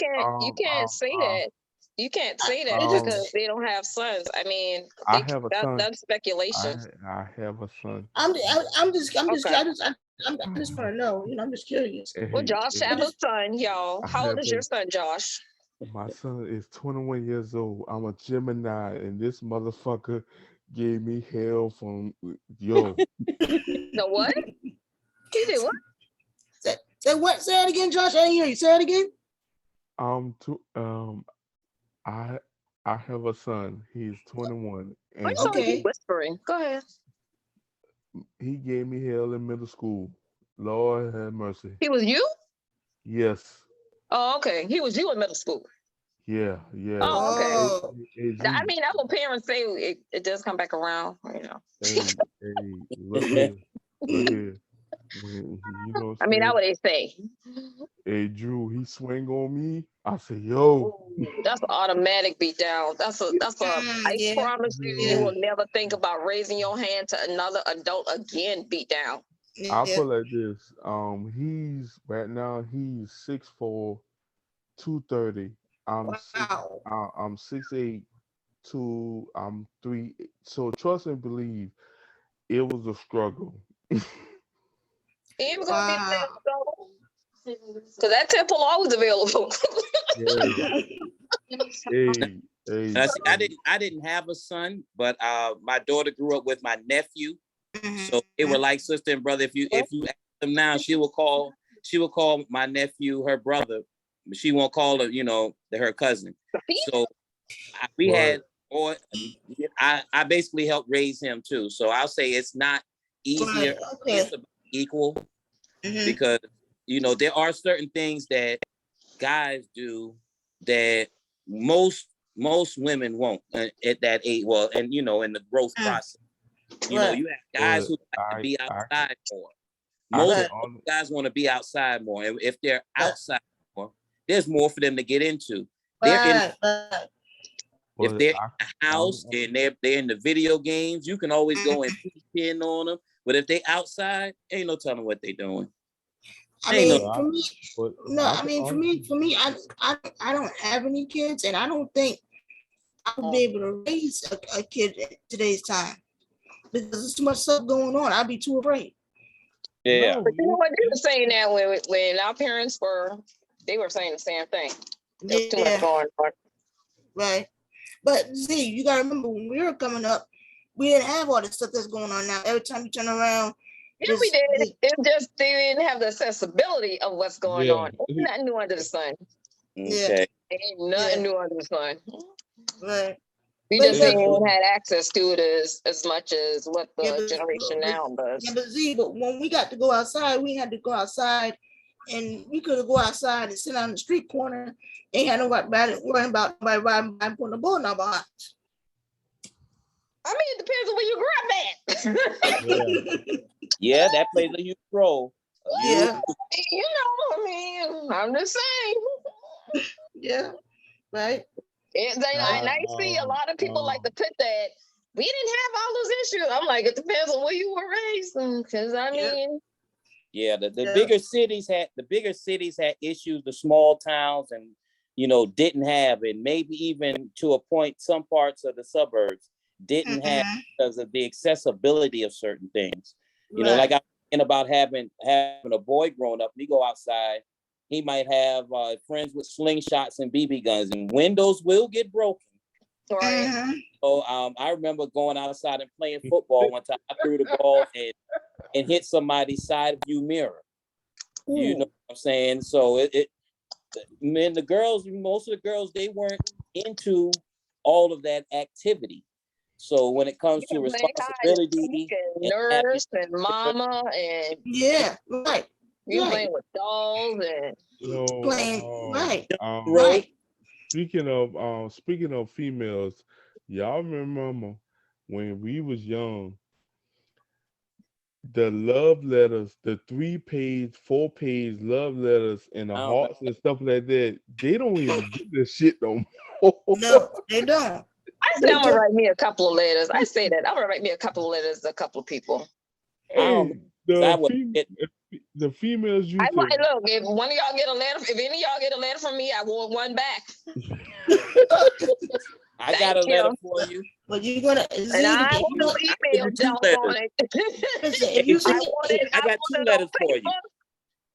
can't say that. You can't say that It because just, they don't have sons. I mean, I have a son. that's speculation. I have a son. I'm just, Okay. I just want to know. I'm just curious. Well, Hey, Josh hey, have a son, y'all. I How old have is your a son, Josh? My son is 21 years old. I'm a Gemini, and this motherfucker gave me hell from yo. The what? He did what? Say what? Say it again, Josh. I didn't hear you. Say it again. To I have a son. He's 21, Why you and sound like you Okay. whispering? Go ahead. he gave me hell in middle school. Lord have mercy. He was you? Yes, Oh, okay. He was you in middle school. yeah. Oh, okay. Oh, Hey, I Z, mean, that's what parents say. It does come back around, you know. hey, look here, look here. You know what I I'm mean, that's saying? what they say. Hey, Drew, he swing on me. I say, yo, That's an automatic beat down. I yeah, promise you, you yeah, will never think about raising your hand to another adult again, beat down. I'll yeah. put it like this. He's right now. He's 6'4", 230. Wow. I'm 6'8", I'm 3. So trust and believe, it was a struggle. He ain't gonna be Wow. available. Because that temple always available. Yeah. Hey, And I see, hey. I didn't have a son, but my daughter grew up with my nephew, Mhm. so they were like sister and brother. If you ask them now, she will call my nephew her brother. She won't call her, her cousin. So we But had, or I basically helped raise him too. So I'll say it's not easier. Right. Okay. It's about equal Mhm. because there are certain things that guys do that most women won't at that age. Well, and in the growth process, Right. you have guys who like to I be I outside more. I Most can Right. only guys want to be outside more, and if they're Right. outside more, there's more for them to get into. They're in Right. If but they're in I the house and they're in the video games, you can always go and peek in on them. But if they outside, ain't no telling what they doing. I Ain't no. mean, for me, but no. I I can mean, honestly for me, I don't have any kids, and I don't think I would be able to raise a kid at today's time because there's too much stuff going on. I'd be too afraid. Yeah. But you know what? They were saying that when our parents they were saying the same thing. There's too much Yeah. going on. Right. But see, you gotta remember when we were coming up, we didn't have all this stuff that's going on now. Every time you turn around, Yeah, we did. It just they didn't have the accessibility of what's going Yeah. on. Ain't nothing new under the sun. Yeah. Okay. Ain't nothing new under the sun. Right. We But- just but- ain't had access to it as much as what the Yeah, but- generation now does. Yeah, but Z, but when we got to go outside, we had to go outside, and we could go outside and sit on the street corner. Ain't had nobody worrying about nobody riding by and putting a bullet in our behind. I mean, it depends on where you grew up at. Yeah, that plays a huge role. Yeah. You know, I mean, I'm just saying. Yeah. Right. And I see a lot of people like to put that we didn't have all those issues. I'm like, it depends on where you were raised, because I mean, Yeah, the Yeah. bigger cities had issues. The small towns and didn't have, and maybe even to a point, some parts of the suburbs didn't have because of the accessibility of certain things. Like I'm thinking about having a boy growing up. He go outside, he might have friends with slingshots and BB guns, and windows will get broken. right? So I remember going outside and playing football one time. I threw the ball and hit somebody's side view mirror. You know what I'm saying? So most of the girls, they weren't into all of that activity. So when it comes to responsibility and nurse and mama and Yeah. Right. you Right. playing with dolls and Playing. Right. Right. Speaking of females, y'all remember when we was young, the love letters, the 3-page, 4-page love letters and the I don't hearts and stuff like that, they don't even get this shit no more. No, they don't. I said I'm gonna write me a couple of letters. I say that I'm gonna write me a couple of letters to a couple of people. Hey, I would get the females I used might to. look. If one of y'all get a letter, if any of y'all get a letter from me, I want one back. I got a Thank you. letter for you. But you're gonna And see I if want you no don't I email give you 2 junk on letters. it. listen, if you I see want it. I got want 2 it letters on for you. paper.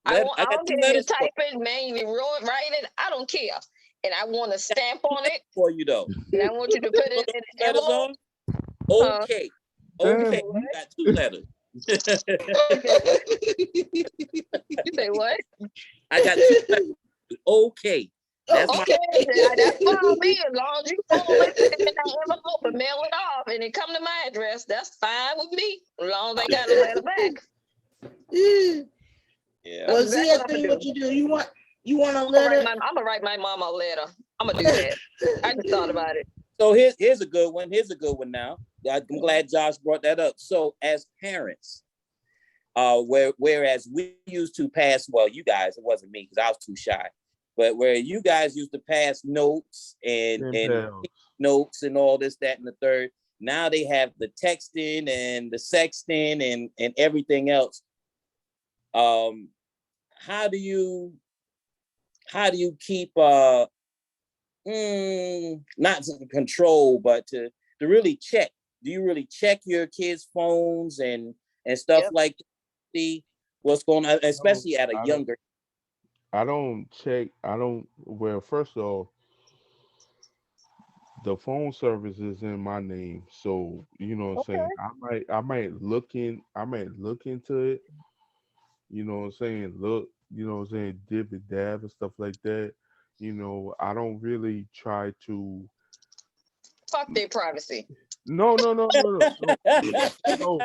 I I got don't 2 care if you letters type it manually, write it. I don't care. And I want a stamp on it. for you though. And I want you to put it in an Letters envelope. on? Okay. Damn. Okay. What? I got 2 letters. You say what? I got 2 letters. Okay. That's my Okay, that's fine with me. As long as you follow it in that envelope and mail it off and it come to my address, that's fine with me. As long as I got a letter back. yeah. Well, That's see, exactly I what I'm think gonna what do. you do, you want a I'm letter. gonna write my mama a letter. I'm gonna do that. I just thought about it. So here's a good one. Here's a good one now. I'm glad Josh brought that up. So as parents, whereas we used to pass, well, you guys, it wasn't me because I was too shy, but where you guys used to pass notes and notes and all this, that, and the third, now they have the texting and the sexting and everything else. How do you keep not to control, but to really check? Do you really check your kids' phones and stuff Yep. like that? See what's going on, especially at a younger? I don't check. Well, first of all, the phone service is in my name, so you know what I'm saying. I might look into it. You know what I'm saying. Look, you know what I'm saying. Dib and dab and stuff like that. You know, I don't really try to. Fuck their privacy. No, Z, no.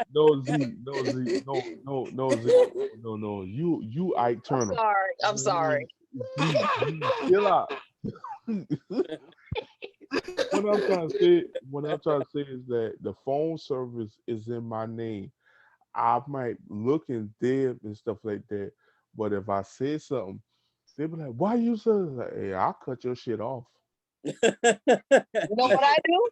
You Ike Turner. I'm sorry. Z, chill out. What I'm trying to say is that the phone service is in my name. I might look and dib and stuff like that, but if I say something, they be like, "Why you say?" Like, hey, I'll cut your shit off. You know what I do?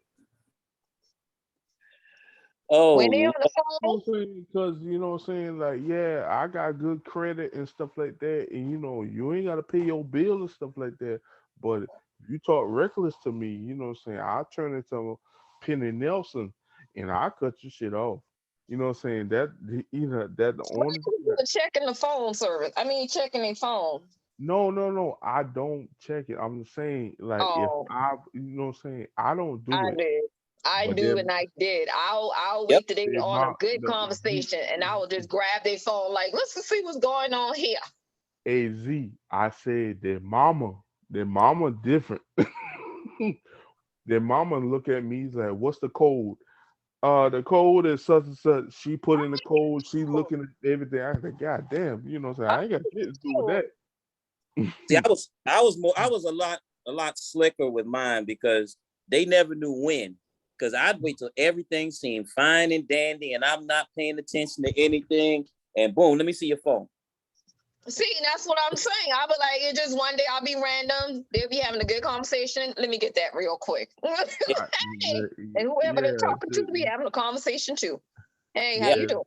Oh, When they on the phone, Because you know what I'm saying, like, yeah, I got good credit and stuff like that, and you know, you ain't gotta pay your bill and stuff like that. But if you talk reckless to me, you know what I'm saying, I'll turn into Penny Nelson and I cut your shit off. You know what I'm saying? That the what only you do checking the phone service? I mean, checking their phone. no, I don't check it. I'm saying, like, if Oh, you know what I'm saying, I don't do I it. did. I But do then and I did. I'll yep. wait till they they on a my good the conversation and I will just grab their phone like, let's see what's going on here. AZ, I said their mama different. Their mama look at me like, what's the code? The code is such and such. She put in the code. She looking at everything. I said, God damn, you know what I'm saying? I ain't got shit to do with that. See, I was a lot slicker with mine because they never knew when. Because I'd wait till everything seemed fine and dandy, and I'm not paying attention to anything. And boom, let me see your phone. See, that's what I'm saying. I'll be like, it just one day I'll be random. They'll be having a good conversation. Let me get that real quick. And whoever they're talking to be having a conversation too. Hey, how you doing?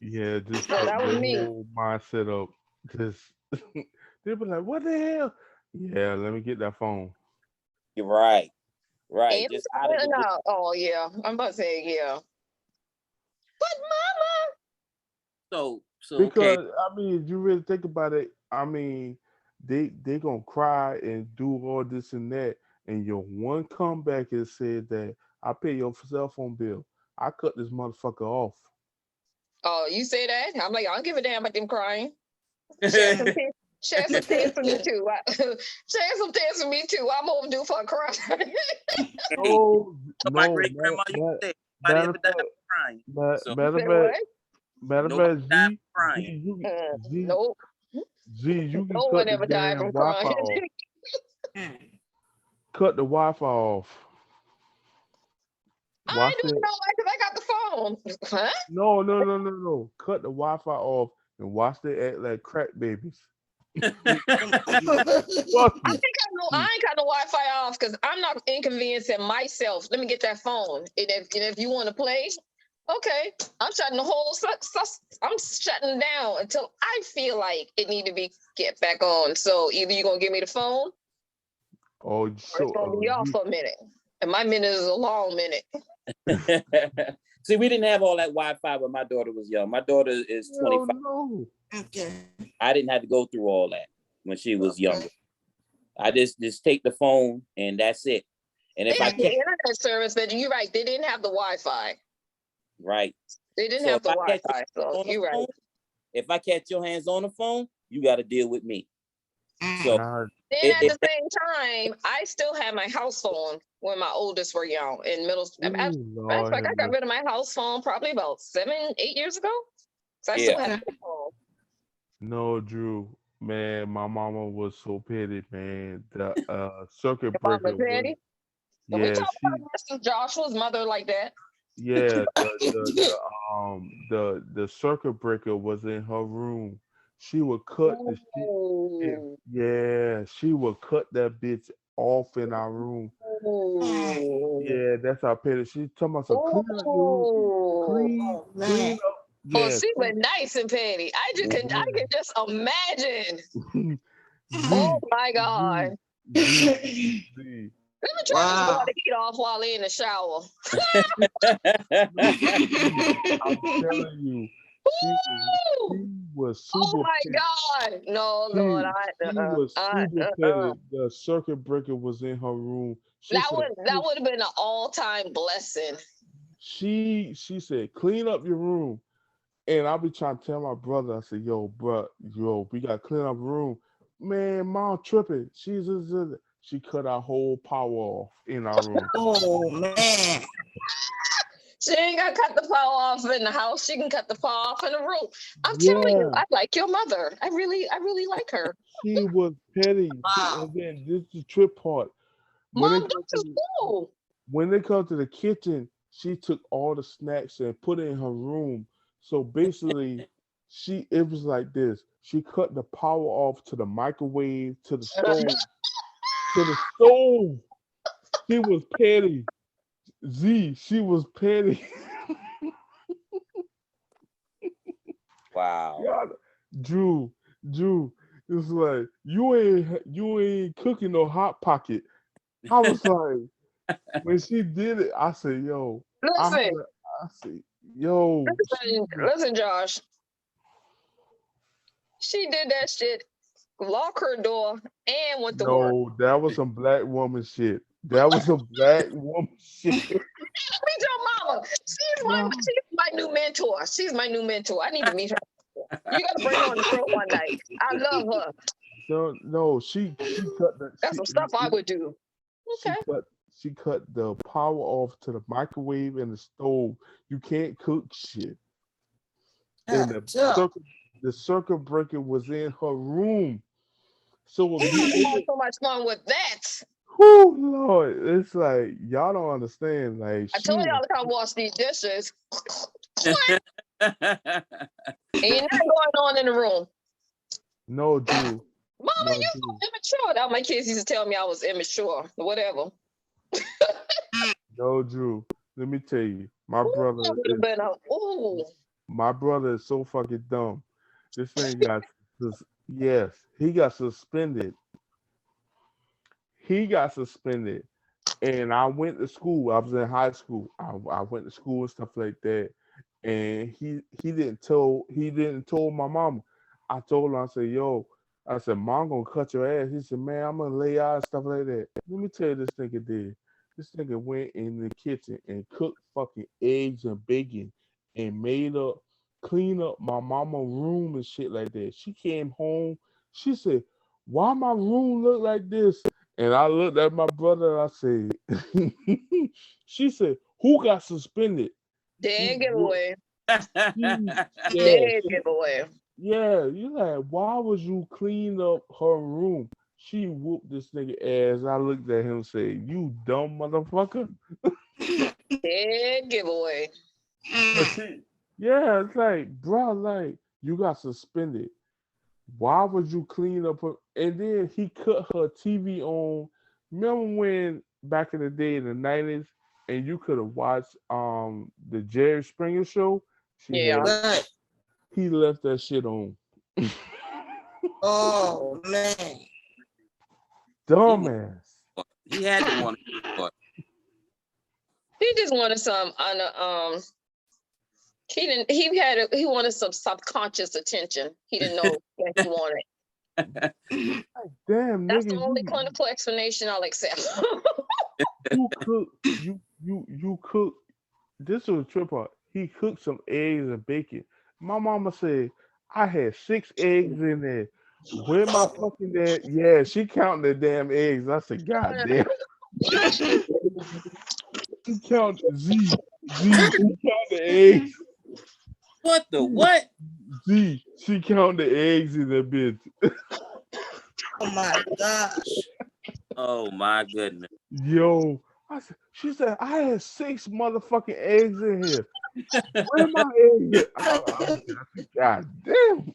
Yeah, just So that was the me. whole mindset up. Just they be like, what the hell? Yeah, let me get that phone. You're right. Right. And Just out of the blue. no, oh yeah. I'm about to say yeah. But So okay. Because I mean, if you really think about it, I mean, they gonna cry and do all this and that, and your one comeback is said that I pay your cell phone bill. I cut this motherfucker off. oh, you say that? I'm like, I don't give a damn about them crying. Share some tears for me too. Share some tears for me too. I'm overdue for a cry. Oh My no, great grandma used to say, matter "Nobody ever of died fact, crying." So matter Say of what? fact, matter of nobody fact, died Z, crying. Nope. You can No cut one the ever died damn from Wi-Fi crying. off. Cut the Wi-Fi off. I Watch do it. know why, because I got the phone. Huh? No. Cut the Wi-Fi off and watch they act like crack babies. Trust me. I ain't got no Wi-Fi off because I'm not inconveniencing myself. Let me get that phone. And if you want to play, Okay, I'm shutting the whole. I'm shutting down until I feel like it need to be get back on. So either you're gonna give me the phone, Oh, or it's so gonna be off for a minute. And my minute is a long minute. See, we didn't have all that Wi-Fi when my daughter was young. My daughter is 25. no. Okay. I didn't have to go through all that when she was Okay. younger. I just take the phone and that's it. And They if I had the can't, internet service, but you're right. They didn't have the Wi-Fi. right. They didn't So have if the I catch Wi-Fi. your So hands on the you're right. phone, if I catch your hands on the phone, you got to deal with me. Mm. So God, Then at the same time, I still had my house phone when my oldest were young in middle school. ooh, Matter of Lord fact, I have got mercy. rid of my house phone probably about 7, 8 years ago. So I Yeah. still have a phone. No, Drew, man, my mama was so petty, man. The circuit Your mama breaker was, petty. Can we yeah, talk she, about Mr. Joshua's mother like that? yeah, the circuit breaker was in her room. She would cut the shit. Ooh. Yeah, she would cut that bitch off in our room. Ooh. Yeah, that's how petty. She talking about some clean up your room, Ooh. clean, Oh, man. clean up. Oh, Yeah, she was nice and petty. I can just imagine. Oh Z, my God. Z, Z. Let me turn this Wow. water heat off while they're in the shower. I'm telling you, she was Oh super my petty. God. No, Lord. She was super petty. The circuit breaker was in her room. She That said, would have been an all-time blessing. she said, clean up your room. And I'll be trying to tell my brother, I said, yo, we gotta clean up the room. Man, mom tripping. She cut our whole power off in our room. Oh, man. She ain't got to cut the power off in the house. She can cut the power off in the room. I'm telling you, Yeah, I like your mother. I really like her. she was petty. Wow. And then this is the trip part. When Mom, it this comes is to cool. when they come to the kitchen, she took all the snacks and put it in her room. So basically, it was like this. She cut the power off to the microwave, to the stove, to the stove. She was petty. She was petty. Wow. God, Drew, it's like you ain't cooking no hot pocket. I was like, when she did it, I said, yo, I had Listen, a, I said, yo, listen, Josh. She did that shit, lock her door, and went to work. no, that was some black woman shit. That was some black woman shit. Meet your mama. No, She's my new mentor. She's my new mentor. I need to meet her. You gotta bring her on the show one night. I love her. no, she cut the That's some stuff I would do. she Okay. cut she cut the power off to the microwave and the stove. You can't cook shit. And That's tough. the circuit breaker was in her room. So if Who you wants to have open, so much fun with that? whoo, Lord, it's like y'all don't understand. Like I she told was y'all to come wash these dishes. Ain't nothing going on in the room. no Drew, Mama, no you so Drew, immature. That my kids used to tell me I was immature. Whatever. no Drew. Let me tell you, Ooh, that would have been a ooh. my brother is so fucking dumb. This thing got yes, he got suspended. He got suspended. And I went to school. I was in high school. I went to school and stuff like that. And he didn't tell my mama. I told her, I said, yo, I said, mom gonna cut your ass. He said, man, I'm gonna lay out and stuff like that. Let me tell you this nigga did. This nigga went in the kitchen and cooked fucking eggs and bacon and clean up my mama room and shit like that. She came home. She said, why my room look like this? And I looked at my brother and I said, she said, who got suspended? Dead She, wo- giveaway. she yeah, Dead giveaway. you like, why would you clean up her room? She whooped this nigga ass. I looked at him and said, you dumb motherfucker. Dead giveaway. But yeah, it's like, bro, like, you got suspended. Why would you clean up her? And then he cut her TV on. Remember when back in the day in the 90s, and you could have watched the Jerry Springer show. Yeah. Right. He left that shit on. Oh man. Dumbass. He had to want to. He just wanted some he wanted some subconscious attention. He didn't know what he wanted. Damn, That's nigga, the only clinical explanation I'll accept. you cook, you cook. This was a trip out. He cooked some eggs and bacon. My mama said I had 6 eggs in there. Where my fucking dad? Yeah, she counting the damn eggs. I said, God damn. She counted she counted the eggs. What the what? She counted the eggs in that bitch. Oh my gosh. Oh my goodness. Yo, she said I had 6 motherfucking eggs in here. Where my eggs at? I said, God damn.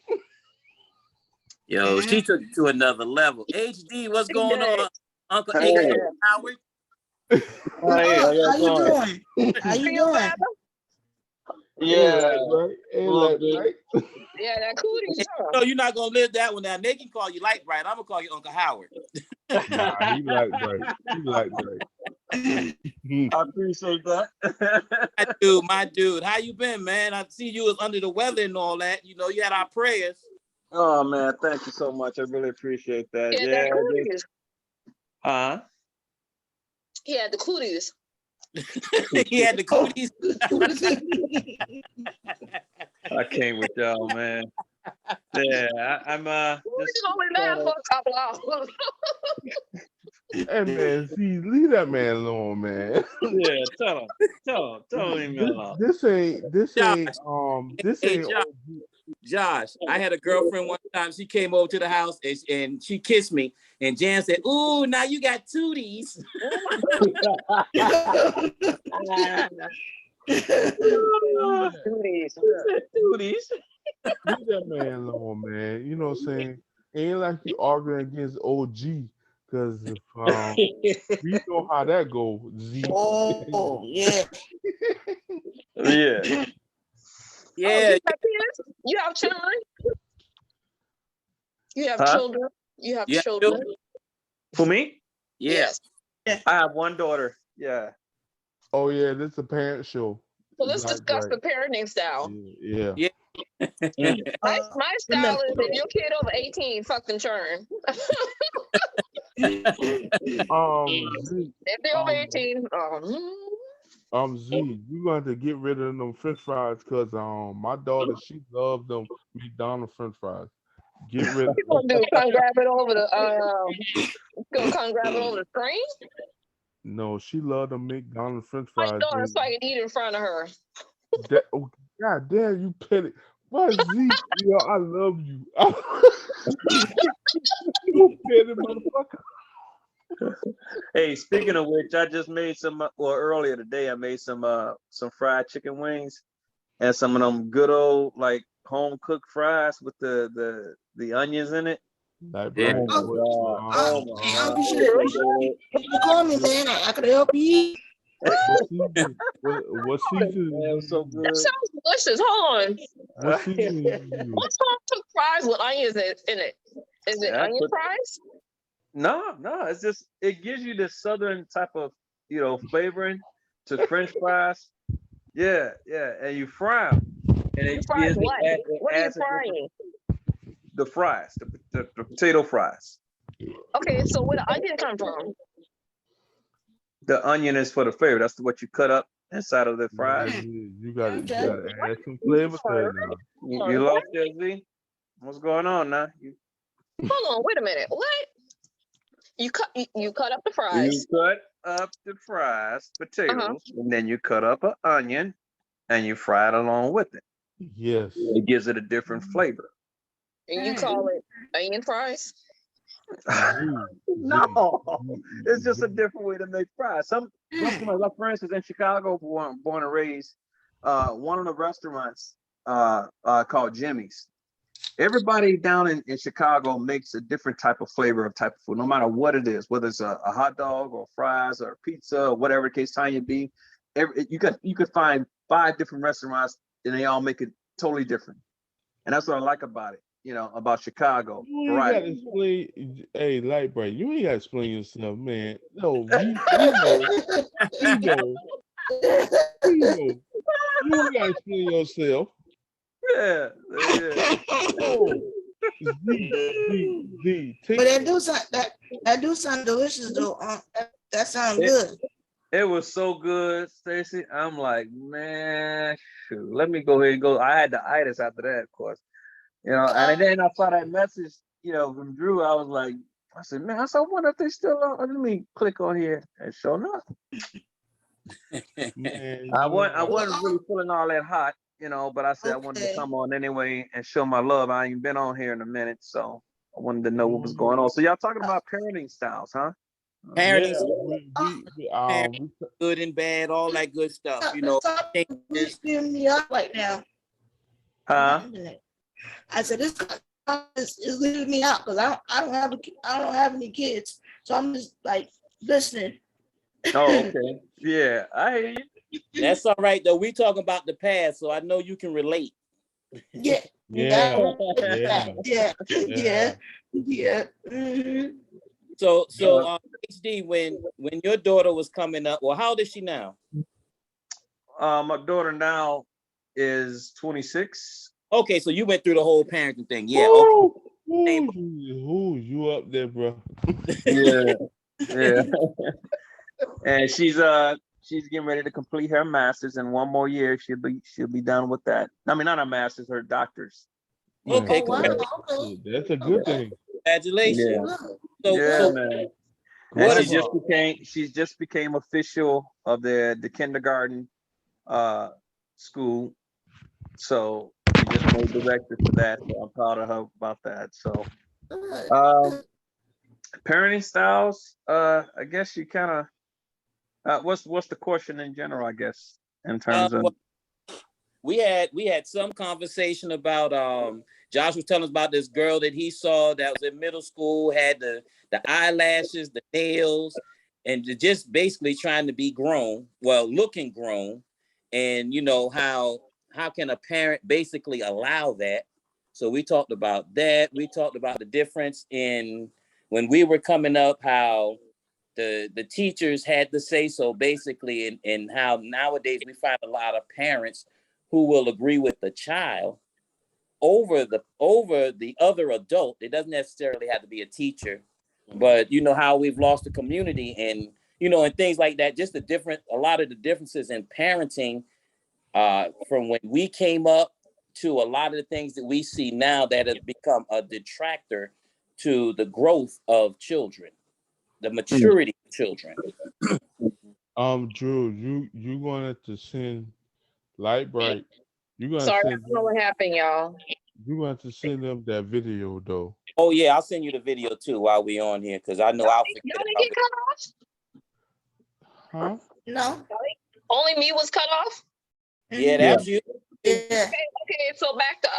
Yo, she took it to another level. HD, what's going on, Uncle Hey. H. Howard? Hey, How you doing? doing? How you Feel doing? better? Yeah. Right? Ain't Little that bit. right? Yeah, that cootie. No, you're not gonna live that one down. They can call you Light Bright. I'm gonna call you Uncle Howard. Nah, he like right. He like right. I appreciate that. My dude, how you been, man? I see you was under the weather and all that. You know, you had our prayers. Oh man, thank you so much. I really appreciate that. Yeah, Yeah. that cooties. Huh? He had the cooties. He had the cooties. I came with y'all, man. Yeah, I'm We just can only laugh for a couple hours. Hey man, see, leave that man alone, man. yeah, tell him alone. This ain't this Hey, ain't Josh. Josh, I had a girlfriend one time. She came over to the house and she kissed me. And Jan said, "Ooh, now you got tooties." Cooties. Duties. leave that man alone, man. You know what I'm saying? Ain't like you arguing against OG, because if we know how that go, Z. Oh yeah. Yeah. Yeah, You have kids? You have children? You have Huh? children? You have Yeah, children? children. For me, yeah. Yes. I have one daughter. Yeah. Oh yeah, this is a parent show. So let's Like, discuss right. the parenting style. Yeah. Yeah. My style is remember- if your kid over 18, fucking churn. Z, If they're over Um, 18, Z, you going to get rid of them French fries because my daughter, she loves them McDonald's French fries. Get rid of what you gonna do? Come grab it over the gonna come grab it over the screen? No, she loved them McDonald's French My fries. daughter so I can eat in front of her. Oh, God damn, you petty. What Z? Yo, I love you. You petty motherfucker. Hey, speaking of which, I just made earlier today, I made some fried chicken wings and some of them good old like home cooked fries with the onions in it. Like, Yeah. bro, Oh my Hey, God. Uncle Shit, you call me, man. I could help you eat. what season? Man, it was so good. That sounds delicious. Hold on. What season you use? What's home cooked fries with onions in it? Is it Yeah, I onion put- fries? No, it's just it gives you this southern type of flavoring to French fries. Yeah, and you fry them, and You it fries gives what? it What are you adds a different- frying? the fries, the potato fries. Okay, so where the onion come from? The onion is for the flavor. That's what you cut up inside of the fries. You gotta Okay. add some flavor to it now. You lost there, Z? What's going on now? Hold on, wait a minute. What? You cut up the You fries. cut up the fries, potatoes, and then you cut up an onion and you fry it along with it. Yes. It gives it a different flavor. And you call it onion fries? No, it's just a different way to make fries. Some like for instance, in Chicago, born and raised, one of the restaurants called Jimmy's. everybody down in Chicago makes a different type of flavor of type of food, no matter what it is, whether it's a hot dog or fries or pizza or whatever the case Tanya be. You could find 5 different restaurants and they all make it totally different. And that's what I like about it, about Chicago. You ain't got to Variety. explain. Hey, Lightbright, you ain't got to explain yourself, man. No, we know. We know. We know. You ain't got to explain yourself. Yeah, yeah. Oh, Z, But that do sound delicious though. That sounds good. It was so good, Stacy. I'm like, man, shoot, let me go ahead and go. I had the itis after that, of course. And then I saw that message, from Drew. I was like, I said, man, I wonder if they still on. Let me click on here and sure enough. man, I wasn't really feeling all that hot, but I said I wanted to Okay. come on anyway and show my love. I ain't been on here in a minute, so I wanted to know what was going on. So y'all talking about parenting styles, huh? Parenting, good and bad, all that good stuff. It's giving me up right now. Huh? I said this is leaving me out because I don't have any kids, so I'm just like listening. Oh, okay. Yeah, I hear you. That's all right though. We talking about the past, so I know you can relate. Yeah. Yeah. Mhm. So HD, when your daughter was coming up, well, how old is she now? My daughter now is 26. Okay, so you went through the whole parenting thing. Yeah. Okay. Ooh, you up there, bro? Yeah, yeah. And she's getting ready to complete her master's in 1 more year. She'll be done with that. I mean, not her master's, her doctor's. Okay, Oh, wow. congratulations. Okay. That's a good thing. Congratulations. Yeah. So Man. what And is she just became official of the kindergarten school. So she just made director for that. So I'm proud of her about that. So parenting styles, I guess you kind of what's the question in general, I guess, in terms of well, we had some conversation about Josh was telling us about this girl that he saw that was in middle school, had the eyelashes, the nails, and just basically trying to be grown, well, looking grown. And how can a parent basically allow that? So we talked about that. We talked about the difference in when we were coming up, how the teachers had to say so basically, and how nowadays we find a lot of parents who will agree with the child over the other adult. It doesn't necessarily have to be a teacher, but how we've lost the community, and and things like that. Just a lot of the differences in parenting from when we came up to a lot of the things that we see now that have become a detractor to the growth of children, the maturity of children. Drew, you going to send Lightbright. You going to Sorry, I send don't know what happened, y'all. you going to send them that video though. Oh yeah, I'll send you the video too while we on here, because I know I'll forget Y'all didn't about get it. cut off? Huh? No. Only me was cut off? Yeah, that's you. Yeah. Okay, so back to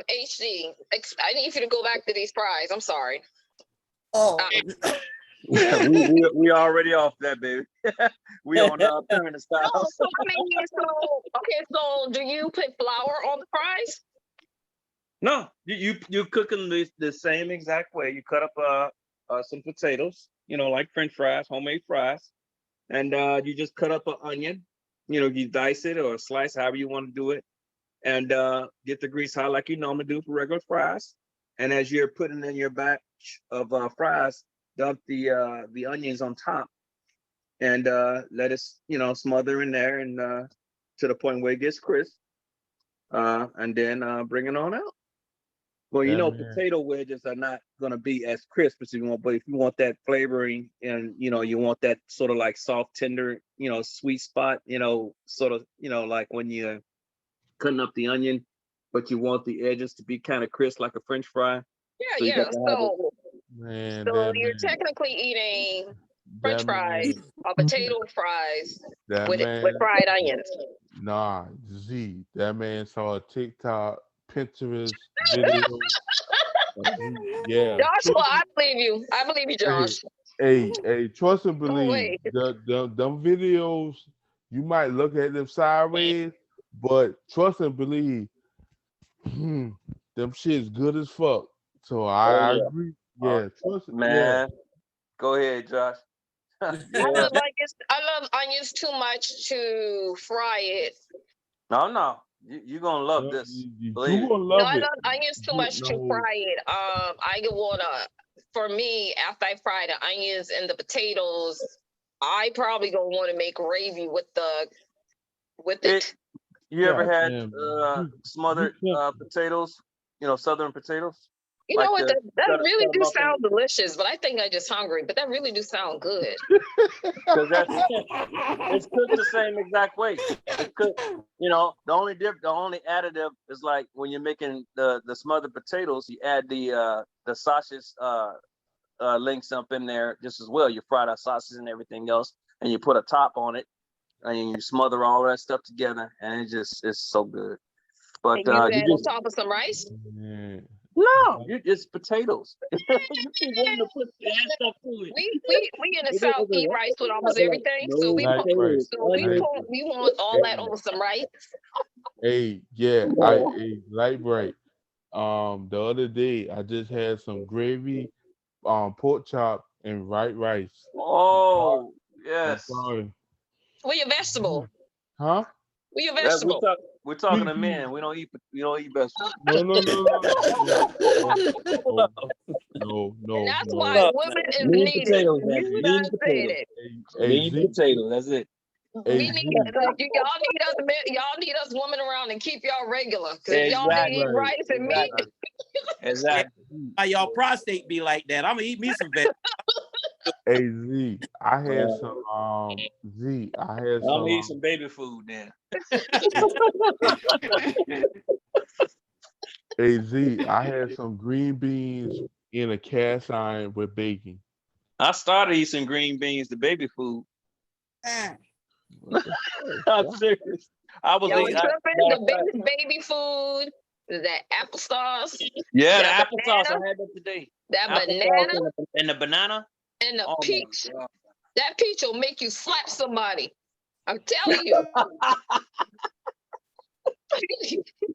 HD. I need you to go back to these fries. I'm sorry. Oh. we already off that, baby. We on parenting No, styles. so I mean, so do you put flour on the fries? No, you cook them the same exact way. You cut up some potatoes, like French fries, homemade fries, and you just cut up an onion. You dice it or slice, however you want to do it, and get the grease hot like you normally do for regular fries. And as you're putting in your batch of fries, dump the onions on top, and let it smother in there, and to the point where it gets crisp, and then bring it on out. Well, potato wedges are not going to be as crisp as you want, but if you want that flavoring and, you want that sort of like soft, tender, sweet spot, sort of, like when you're cutting up the onion, but you want the edges to be kind of crisp like a French fry. Yeah. So You're technically eating French fries or potato fries with fried onions. Nah, Z, that man saw a TikTok Pinterest videos. Yeah. Joshua, I believe you. I believe you, Josh. Hey, trust and No believe. way. Them videos, you might look at them sideways, but trust and believe, them shit's good as fuck. So I yeah. agree. Yeah, trust it. Yeah. Man, go ahead, Josh. I Yeah. love onions. I love onions too much to fry it. No, you're gonna love this. You Believe it. gonna No, love I it. love onions too You- much to no. fry it. I get water. For me, after I fry the onions and the potatoes, I probably gonna want to make gravy with it. You ever God had damn, smothered you can't- potatoes? You know, southern potatoes? You know what? That cut really 'em do up in- sound delicious, but I think I'm just hungry. But that really do sound good. 'cause that's it's cooked the same exact way. It's cooked, you know, the only additive is like when you're making the smothered potatoes, you add the sausage links up in there just as well. You fry the sausage and everything else, and you put a top on it, and you smother all that stuff together, and it's so good. But And you add you on just top of some rice. Yeah. it's potatoes. You keep wanting to add stuff to it. We in the South eat rice with almost everything, so we Like rice. we want all that on some rice. Hey, yeah, light bright. The other day I just had some gravy, pork chop and white rice. Oh I'm yes. sorry. We a vegetable. Huh? We a That- vegetable. we're talking to men. We don't eat vegetables. No. No. And that's no. why Look, women is Mean needed. potatoes, You Anthony. done Mean said potatoes. it. Hey, Mean Z, potatoes. That's it. hey, We Z. need y'all need us women around and keep y'all regular. Cause if y'all Exactly. need rice and meat, Exactly. Why y'all prostate be like that? I'm gonna eat me some vegetables. Hey, Z. I had some. Z. I had I'm gonna eat some. some baby food then. Hey, Z. I had some green beans in a cast iron with bacon. I started eating green beans, the baby food. Ah, I'm serious. I was y'all eating. tripping. The baby food, that applesauce, Yeah, the that applesauce. banana, I had that today. that Applesauce banana, and the banana. and the Oh my peach. God. That peach will make you slap somebody. I'm telling you.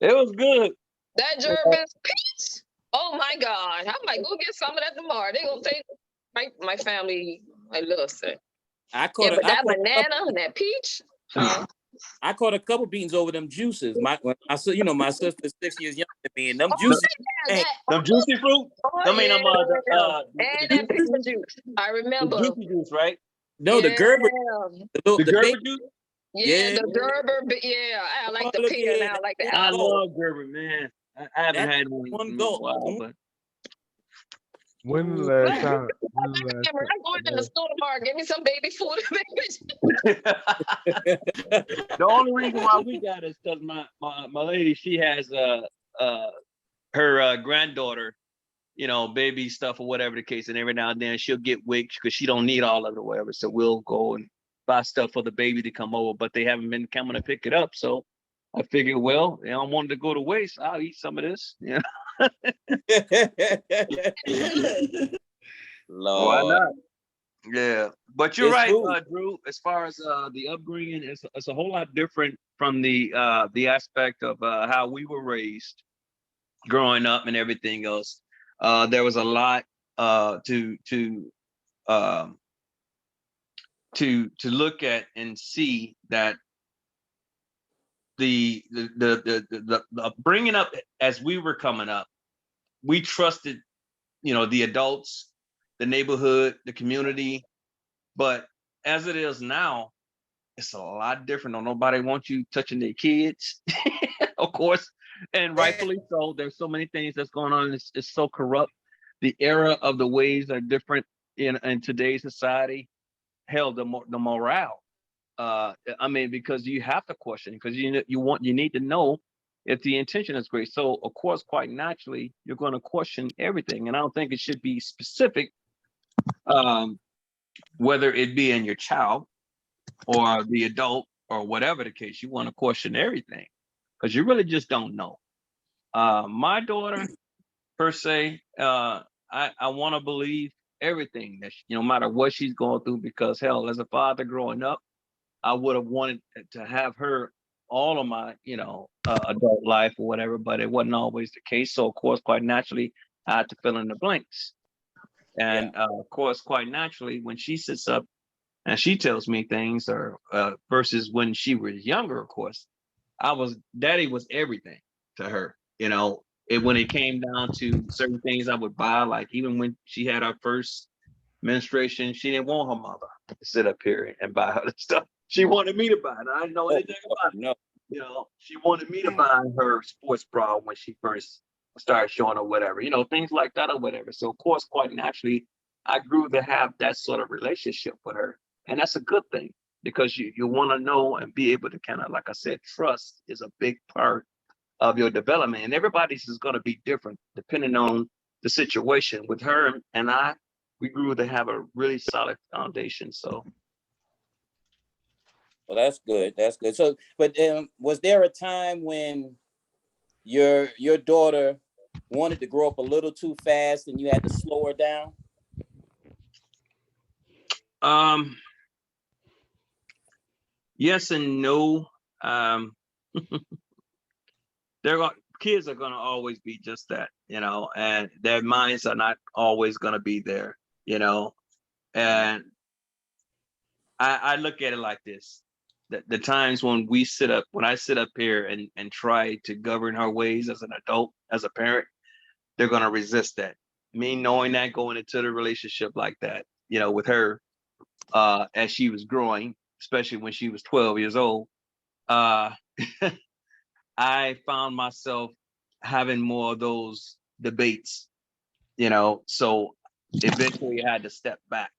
It was good. That Jervis peach. Oh my God. I might go get some of that tomorrow. They gonna take my family. I love it. I Yeah, caught but a, that banana and that peach. Huh? I caught a couple beans over them juices. My sister's 6 years younger than me, and them Oh, juices. yeah, Hey, Them juicy fruit. oh, I mean, yeah, the and that juicy pickle juice. I the remember. juicy juice, right? no, the Yeah. Gerber, The the Gerber big, juice. Yeah, yeah. the Gerber. Yeah, I like the Oh, pear and yeah, I like the that I apple. go. love Gerber, man. I haven't That's had one one in a go. while, but When the last time? When I'm the last going in the time? store tomorrow. Give me some baby food. the only reason why we got it is because my lady, she has her granddaughter, you know, baby stuff or whatever the case, and every now and then she'll get wigs because she don't need all of it or whatever. So we'll go and buy stuff for the baby to come over, but they haven't been coming to pick it up. So I figured, well, I don't want it to go to waste. I'll eat some of this. Yeah. Lord. Why not? Yeah, but you're It's right, food. Drew. As far as the upbringing, it's a whole lot different from the aspect of how we were raised, growing up, and everything else. There was a lot to look at and see that the bringing up as we were coming up, we trusted, you know, the adults, the neighborhood, the community. But as it is now, it's a lot different. Don't nobody want you touching their kids, of course, and rightfully so. There's so many things that's going on. It's so corrupt. The era of the ways are different in today's society. Hell, the morale. I mean, because you have to question, because you need to know if the intention is great. So of course, quite naturally, you're going to question everything, and I don't think it should be specific, whether it be in your child or the adult or whatever the case. You want to question everything because you really just don't know. My daughter, per se, I want to believe everything that no matter what she's going through, because hell, as a father growing up, I would have wanted to have her all of my, adult life or whatever, but it wasn't always the case. So of course, quite naturally, I had to fill in the blanks. And of course, quite naturally, when she sits up and she tells me things, or versus when she was younger, of course, daddy was everything to her. When it came down to certain things I would buy, like even when she had her first menstruation, she didn't want her mother to sit up here and buy her the stuff. She wanted me to buy it. I didn't know anything about it. No. She wanted me to buy her sports bra when she first started showing her whatever, things like that or whatever. So of course, quite naturally, I grew to have that sort of relationship with her. And that's a good thing, because you want to know and be able to kind of, like I said, trust is a big part of your development. And everybody's is going to be different depending on the situation. With her and we grew to have a really solid foundation. So. Well, that's good. That's good. So, but was there a time when your daughter wanted to grow up a little too fast and you had to slow her down? Yes and no. Kids are gonna always be just that, and their minds are not always gonna be there, and I look at it like this. The times when I sit up here and try to govern her ways as an adult, as a parent, they're gonna resist that. Me knowing that, going into the relationship like that, with her, as she was growing, especially when she was 12 years old, I found myself having more of those debates, so eventually I had to step back,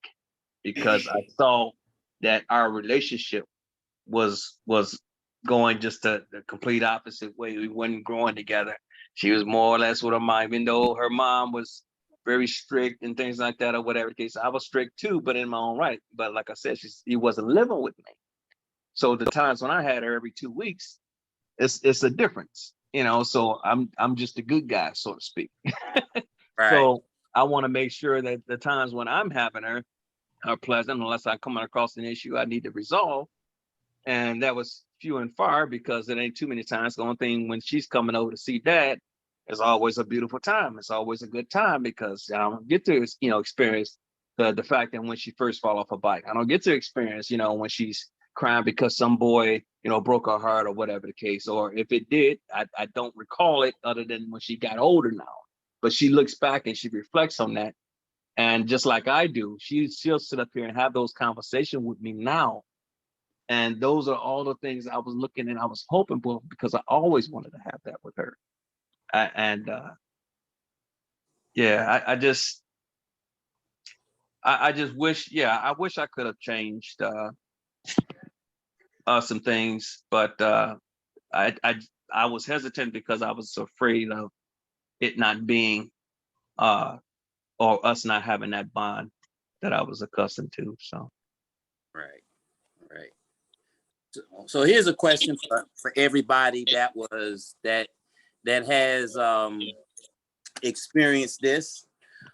because I saw that our relationship was going just the complete opposite way. We weren't growing together. She was more or less with her mom, even though her mom was very strict and things like that, or whatever the case. I was strict too, but in my own right. But like I said, she wasn't living with me. So the times when I had her every 2 weeks, it's a difference, so I'm just a good guy, so to speak. Right. So I want to make sure that the times when I'm having her are pleasant, unless I come across an issue I need to resolve. And that was few and far, because it ain't too many times. The only thing, when she's coming over to see dad, is always a beautiful time. It's always a good time, because I don't get to experience the fact that when she first fall off a bike, I don't get to experience when she's crying because some boy broke her heart or whatever the case. Or if it did, I don't recall it, other than when she got older now. But she looks back and she reflects on that, and just like I do, she'll sit up here and have those conversations with me now. And those are all the things I was looking and I was hoping for, because I always wanted to have that with her. I just wish, I wish I could have changed some things, but I was hesitant because I was afraid of it not being or us not having that bond that I was accustomed to. So. Right. So here's a question for everybody that has experienced this.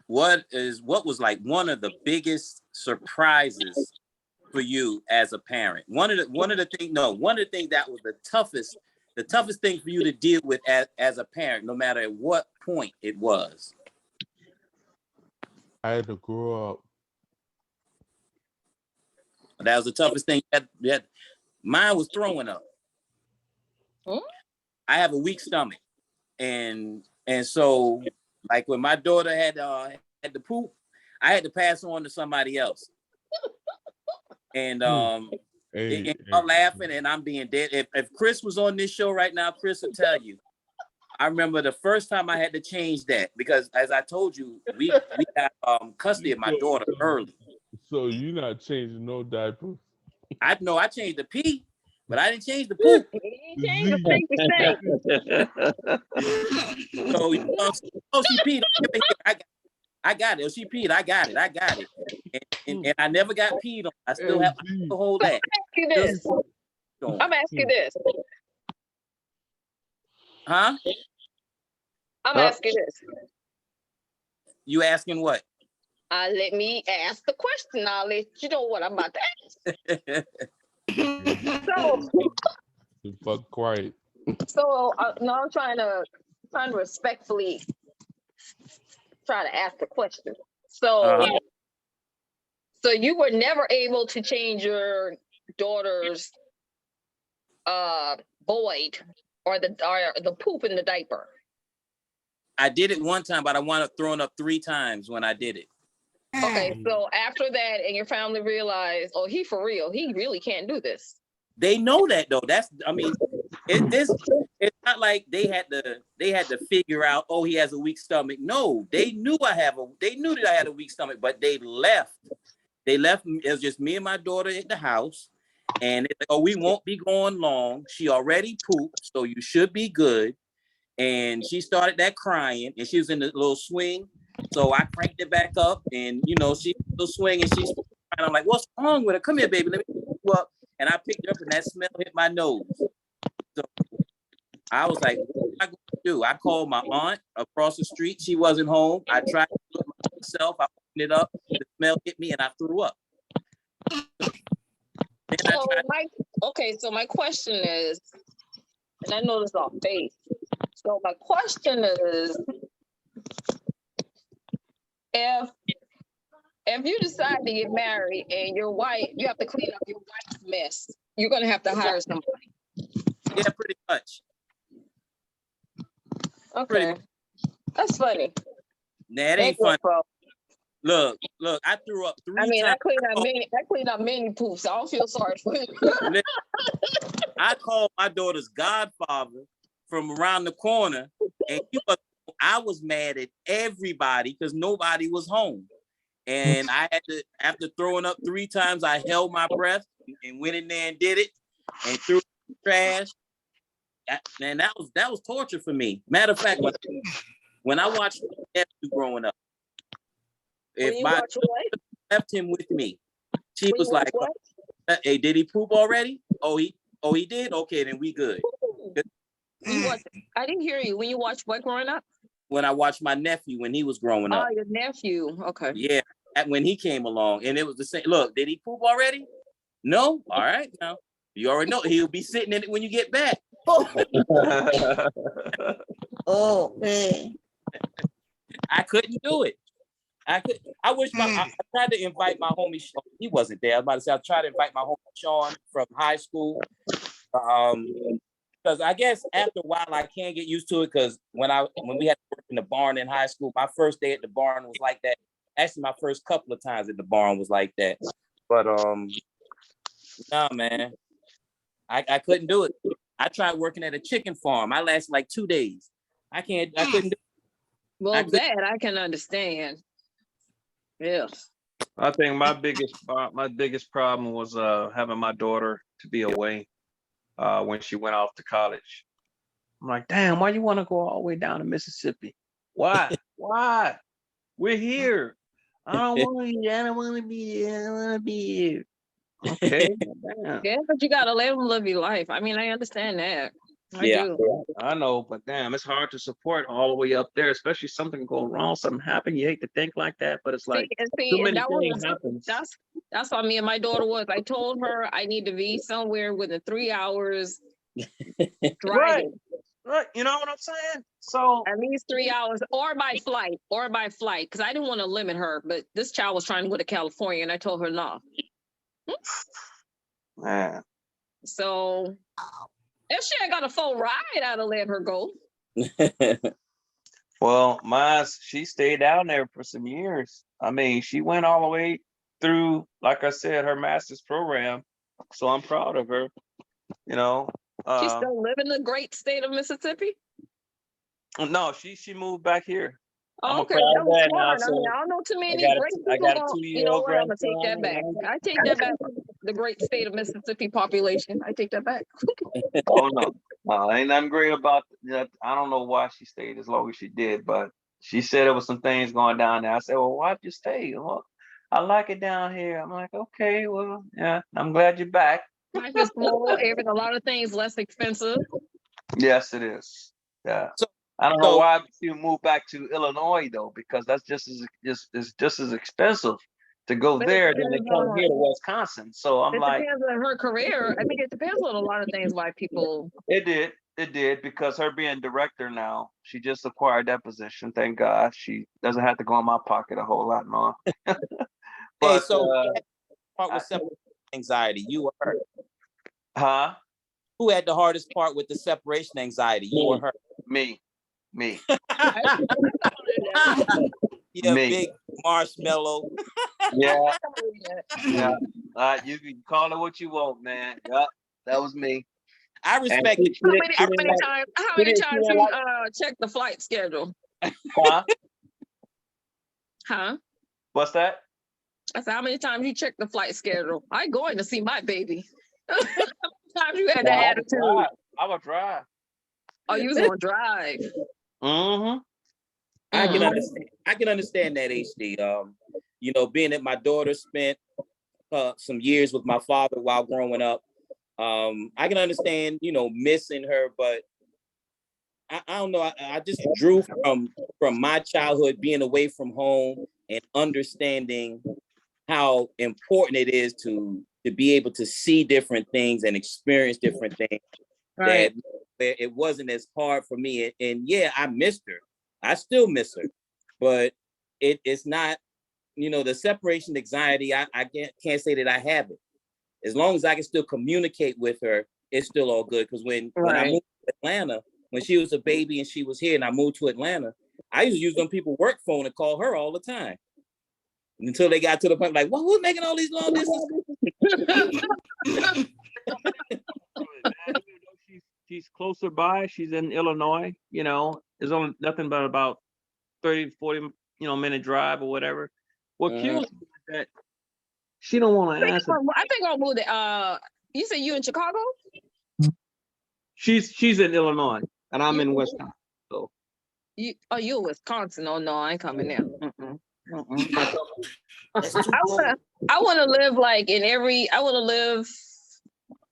What was like one of the biggest surprises for you as a parent? One of the things that was the toughest thing for you to deal with as a parent, no matter at what point it was. I had to grow up. That was the toughest thing. That mine was throwing up. I have a weak stomach, and so like when my daughter had to poop, I had to pass on to somebody else. And I'm laughing and I'm being dead. If Chris was on this show right now, Chris will tell you. I remember the first time I had to change that, because as I told you, we got custody of my daughter early. So you're not changing no diapers? I know I changed the pee, but I didn't change the poop. He changed the thing. So she peed. I got it. She peed. I got it. And I never got peed on. I still have to hold that. I'm asking this. Huh? I'm Huh? asking this. You asking what? Let me ask the question. I'll let you know what I'm about to ask. So, You fuck quiet. no, I'm trying to respectfully try to ask the question. So, Uh-huh. so you were never able to change your daughter's void or the poop in the diaper. I did it one time, but I wound up throwing up 3 times when I did it. Okay, so after that, and your family realized, oh, he for real, he really can't do this. They know that though. It's not like they had to figure out, oh, he has a weak stomach. No, they knew that I had a weak stomach, but they left. It was just me and my daughter at the house. And it's like, oh, we won't be going long. She already pooped, so you should be good. And she started that crying, and she was in the little swing. So I cranked it back up, and she was swinging. She's crying. I'm like, what's wrong with her? Come here, baby. Let me pick you up. And I picked her up, and that smell hit my nose. So I was like, what am I going to do? I called my aunt across the street. She wasn't home. I tried to do it myself. I opened it up. The smell hit me, and I threw up. So my question is, and I know this off base. So my question is, if you decide to get married and you have to clean up your wife's mess, you're gonna have to hire somebody. Yeah, pretty much. Okay, that's funny. Nah, it ain't funny. Look, I threw up 3 times. I clean up many poops. I don't feel sorry for you. I called my daughter's godfather from around the corner, and I was mad at everybody because nobody was home. And I had to, after throwing up 3 times, I held my breath and went in there and did it and threw it in the trash. And that was torture for me. Matter of fact, when I watched my nephew growing up, if my left him with me, she was like, "Hey, did he poop already? Oh, he did. Okay, then we good." I didn't hear you. When you watched what growing up? When I watched my nephew when he was growing up. Oh, your nephew. Okay. Yeah, when he came along, and it was the same. Look, did he poop already? No. All right, now you already know he'll be sitting in it when you get back. Oh man. I couldn't do it. I wish I tried to invite my homie Sean. He wasn't there. I was about to say I tried to invite my homie Sean from high school. Because I guess after a while I can't get used to it. Because when we had to work in the barn in high school, my first day at the barn was like that. Actually, my first couple of times at the barn was like that. But nah, man, I couldn't do it. I tried working at a chicken farm. I lasted like 2 days. I couldn't do it. Well, I can understand. Yeah. I think my biggest problem was having my daughter to be away when she went off to college. I'm like, damn, why you want to go all the way down to Mississippi? Why? Why? We're here. I don't want to be here. Okay. Damn. Yeah, but you gotta let them live your life. I mean, I understand that. I do. I know, but damn, it's hard to support all the way up there, especially something go wrong, something happen. You hate to think like that, but it's like too many things happen. That's why me and my daughter was. I told her I need to be somewhere within 3 hours driving. Right. You know what I'm saying? So at least 3 hours, or by flight, because I didn't want to limit her. But this child was trying to go to California, and I told her no. Man. So if she had got a full ride, I'd have let her go. Well, she stayed down there for some years. I mean, she went all the way through, like I said, her master's program. So I'm proud of her. You know. She's still living in the great state of Mississippi? No, she moved back here. Okay, that was smart. I mean, I don't know too many great people. I got a 2-year-old you know what? I'm gonna take grandson. that back. I take that back. The great state of Mississippi population. I take that back. Oh no, ain't nothing great about that. I don't know why she stayed as long as she did, but she said there was some things going down there. I said, well, why'd you stay? Well, I like it down here. I'm like, okay, well, yeah, I'm glad you're back. Life is slow, a lot of things less expensive. Yes, it is. Yeah. So I don't know So- why you moved back to Illinois though, because that's just as expensive to go But it there than to depends come on- here to Wisconsin. So I'm It like, depends on her career. I mean, it depends on a lot of things why people. it did because her being director now, she just acquired that position. Thank God, she doesn't have to go in my pocket a whole lot more. Hey, But so part with separation anxiety, you or her? huh? Who had the hardest part with the separation anxiety, you or her? Me. Yeah, Me. big marshmallow. Yeah, yeah. You can call it what you want, man. Yep, that was me. I And respect it. How many times? How many didn't- she times didn't you like- check the flight schedule? Huh? Huh? What's that? I said, how many times you check the flight schedule? I going to see my baby. How many times you had that attitude? I would drive. Oh, you was gonna drive. Mm-hmm. I can Mhm. understand. I can understand that, HD. You know, being that my daughter spent some years with my father while growing up, I can understand, you know, missing her, but I don't know. I just drew from my childhood being away from home and understanding how important it is to be able to see different things and experience different things. Right. That it wasn't as hard for me. And yeah, I missed her. I still miss her, but it's not, you know, the separation anxiety. I can't say that I have it. As long as I can still communicate with her, it's still all good. Because when I Right. moved to Atlanta, when she was a baby and she was here and I moved to Atlanta, I used to use them people work phone and call her all the time. Until they got to the point like, well, who's making all these long distance? She's closer by. She's in Illinois. You know, there's only nothing but about 30, 40, minute drive or whatever. What kills me is that she don't want to answer. I think I'll move to you said you in Chicago? She's in Illinois and I'm in Wisconsin. So You in Wisconsin. Oh no, I ain't coming there. Mm-mm. Mm-mm. That's too cold. I wanna live like I wanna live.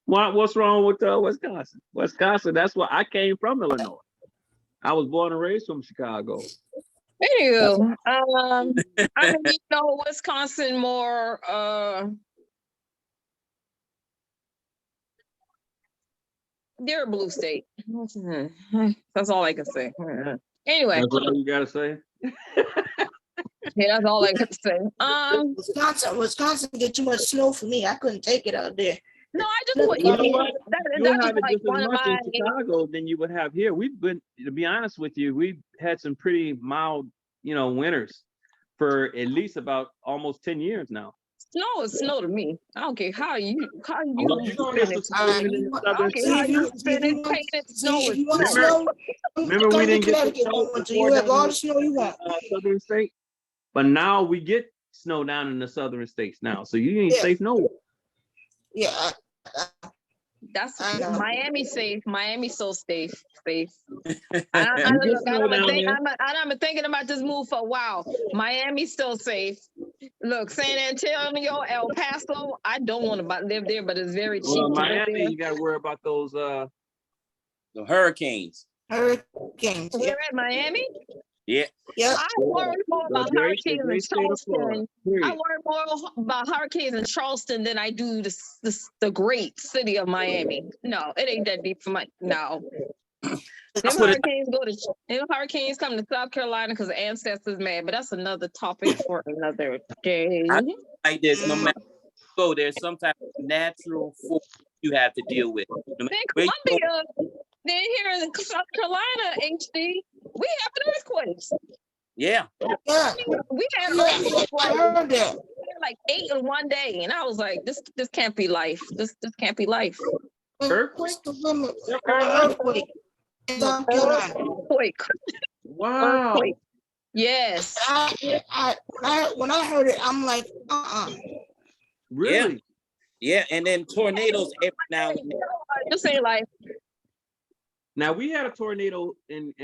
what's wrong with Wisconsin? Wisconsin, that's where I came from, Illinois. I was born and raised from Chicago. Anywho, I mean, you know, Wisconsin more they're a blue state. That's all I can say. Anyway, That's all you gotta say. yeah, that's all I can say. Wisconsin get too much snow for me. I couldn't take it out there. No, I just want You know what? that You'll is have it like just as one of much in my. Chicago than you would have here. We've been, to be honest with you, we've had some pretty mild, winters for at least about almost 10 years now. Snow is snow to me. I don't care how you Well, you spend get it. some snow even in the I don't southern care how states. you spend it. Painted snow is If you want Remember- snow, remember come we to didn't get the Connecticut snow one winter. before You have down all in the snow you want. Southern state, but now we get snow down in the southern states now, so you ain't Yeah. safe nowhere. Yeah, That's I know. Miami safe. Miami's so safe. Safe. You get snow down there. I've been thinking about this move for a while. Miami's still safe. Look, San Antonio, El Paso. I don't want to live there, but it's very cheap Well, to live Miami, there. you got to worry about those. The hurricanes. hurricanes. Yeah, We're at Miami. Yeah. yeah. I worry more The about great hurricanes state in of Florida. Charleston. I Period. worry more about hurricanes in Charleston than I do the great city of Miami. No, it ain't that deep for my no. Them hurricanes come to South Carolina because the ancestors mad, but that's another topic for another day. Like this, no matter where you go, there's some type of natural force you have to deal with. No Then matter where you go, Columbia, then here in South Carolina, HD, we have earthquakes. yeah. Yeah, We had yeah, earthquakes I heard that. like 8 in one day, and I was like, this can't be life. This can't be life. Earthquake? What's the limit? Earthquake in South Carolina. Earthquake. Wow. Earthquake. Yes. When I heard it, I'm like, Really? Yeah. And then tornadoes every now and then. Just say like, Now we had a tornado in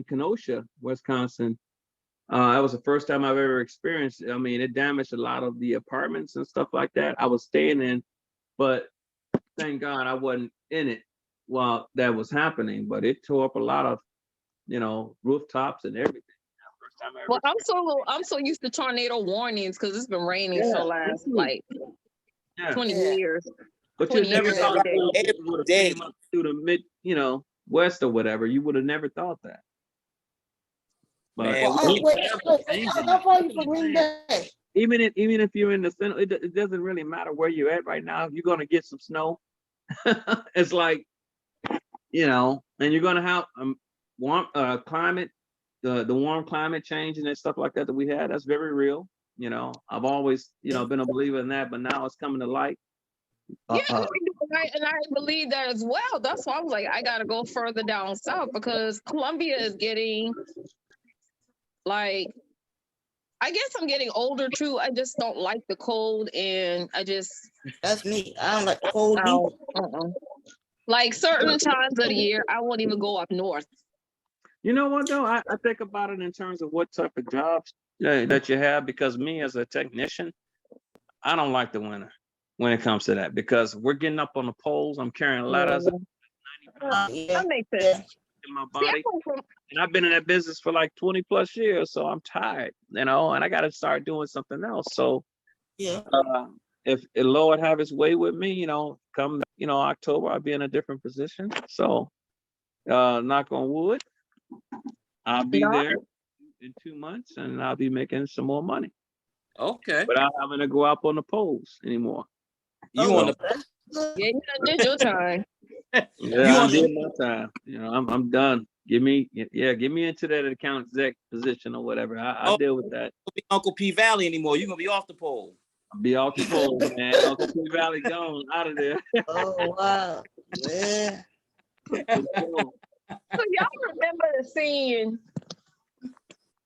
Kenosha, Wisconsin. That was the first time I've ever experienced it. I mean, it damaged a lot of the apartments and stuff like that I was staying in, but thank God I wasn't in it while that was happening. But it tore up a lot of rooftops and everything. First time I ever Well, I'm so used to tornado warnings because it's been raining Yeah, for me last too. like yeah. 20 Yeah. years. But you 20 never years Yeah. thought every day. it would have Day. came up through the west or whatever. You would have never thought that. But Man, Well, we- wait, weather's changing how now. far are you from Green Bay? Even if you're in the center, it doesn't really matter where you're at right now. You're gonna get some snow. It's like, and you're gonna have warm climate, the warm climate change and stuff like that we had. That's very real. I've always been a believer in that, but now it's coming to light. Yeah, Uh, and I believe that as well. That's why I was like, I gotta go further down south because Columbia is getting like, I guess I'm getting older too. I just don't like the cold, and That's me. I don't like the cold I either. don't, like certain times of the year, I won't even go up north. You know what though? I think about it in terms of what type of jobs that you have, because me as a technician, I don't like the winter when it comes to that, because we're getting up on the poles. I'm carrying ladders Yeah. That makes sense. Yeah. in my See, I body, come from, and I've been in that business for like 20 plus years, so I'm tired, and I got to start doing something else. So Yeah. if the Lord have His way with me, come October, I'll be in a different position. So knock on wood, I'll be No. there in 2 months, and I'll be making some more money okay. without having to go up on the poles anymore. You on the yeah, you done did your time. Yeah, You I on the- did my time. I'm done. Give me into that account exec position or whatever. I'll deal with that. be Uncle P Valley anymore. You're gonna be off the pole. I'll be off the pole, man. Uncle P Valley gone out of there. Oh wow. Yeah. So y'all remember the scene?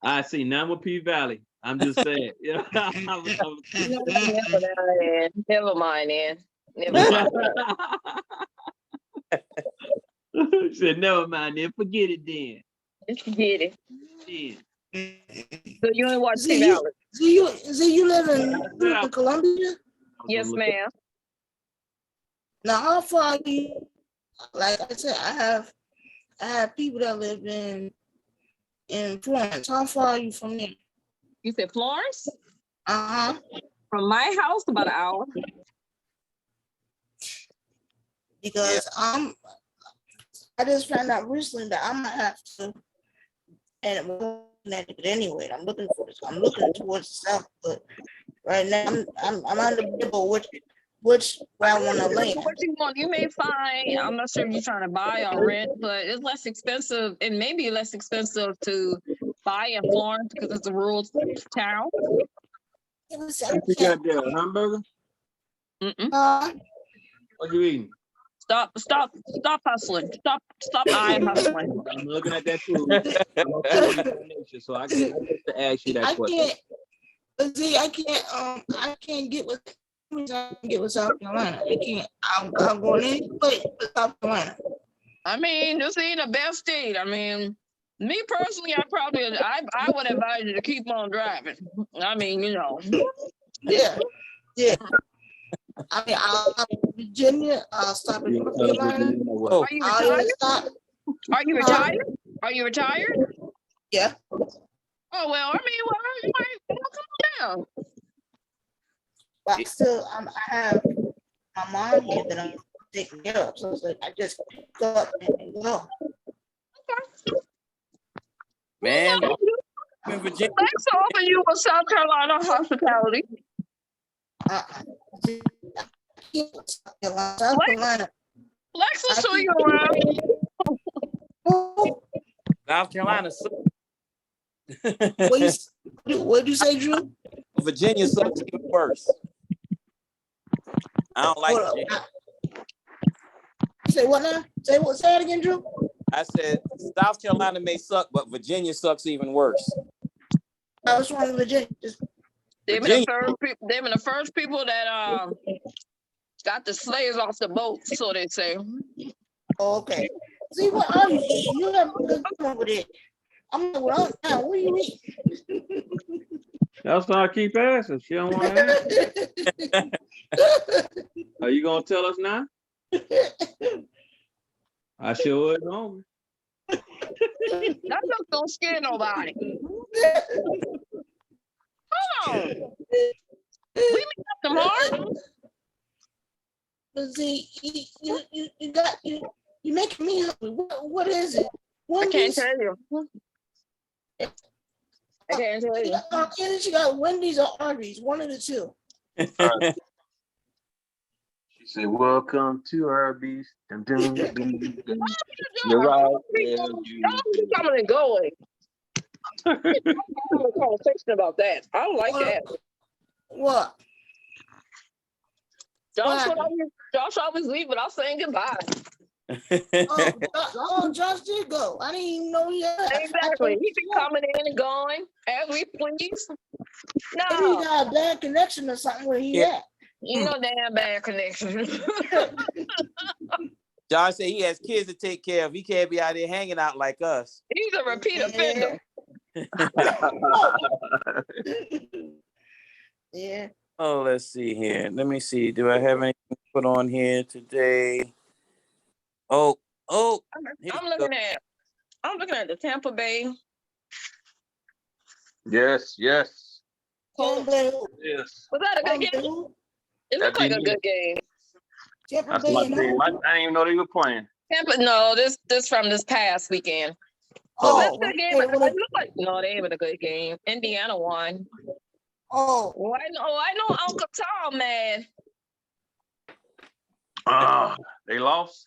I see none with P Valley. I'm just saying. Yeah. Never mind, then. Never mind. Said never mind then. Forget it then. Just forget it. Yeah. So you ain't watch See, P Valley? you live in Columbia? Yes, ma'am. Now how far are you? Like I said, I have people that live in Florence. How far are you from there? You said Florence? Uh-huh. From my house, about an hour. Because I just found out recently that I might have to, and I'm looking at it anyway. I'm looking towards the south, but right now I'm undebatable which way I want to land. What you want? You may find, I'm not sure if you're trying to buy or rent, but it's less expensive. It may be less expensive to buy in Florence because it's a rural town. It was, What you got there? A hamburger? What you eating? Stop hustling. Stop eyeing hustling. I'm looking at that food. So I get to ask you that I question. can't. But see, I can't get with South Carolina. I can't. I'm going any place but South Carolina. I mean, this ain't the best state. I mean, me personally, I would advise you to keep on driving. I mean, Yeah. I mean, I'll stop in Virginia. I'll stop in North Carolina. Oh, Are you I'll retired? even stop. Are you retired? Are you retired? Yeah. Oh well, I mean, you might come on down. But still, I have my mom here that I'm taking care of. So it's like I just go up and go. man. I'm in Virginia. Thanks for offering you with South Carolina hospitality. South Carolina. Lex will show you around. Oh, South Carolina. what you say, Drew? Virginia sucks even worse. I don't like Hold up. Virginia. Say what now? Say it again, Drew. I said South Carolina may suck, but Virginia sucks even worse. I was from Virginia. They've Virginia. been the first people that got the slaves off the boat, so they say. Oh, okay. See, what are you eating? You have a good time over there. I'm like, well, now, what do you eat? That's why I keep asking. She don't want to answer. Are you gonna tell us now? I sure is hungry. That look don't scare nobody. Hold on. We mean some harm. But see, you making me hungry. What is it? I can't Wendy's? tell you. I can't tell you. She got Wendy's or Arby's, one of the two. She said, "Welcome to Arby's." Dum, dum, dum, dum, dum. You're right. Yeah, Y'all keep coming and going. I'm having a conversation about that. I don't like that. What? Josh always leave without saying goodbye. Josh did go. I didn't even know he had. Exactly. He be coming in and going as we please. Maybe No, he got a bad connection or something where he Yeah. at. you know, damn bad connection. Josh said he has kids to take care of. He can't be out there hanging out like us. He's a repeat offender. Yeah. Oh, let's see here. Let me see. Do I have anything put on here today? Oh, here I'm we go. looking at the Tampa Bay Yes, yes, Colts. yes. Was that a good game? It looked like a good game. That's my team. I didn't even know they were playing. Tampa, no, this from this past weekend. Oh, That's a good game. It looked like, no, they ain't been a good game. Indiana won. oh, Oh, I know Uncle Tom, man. They lost.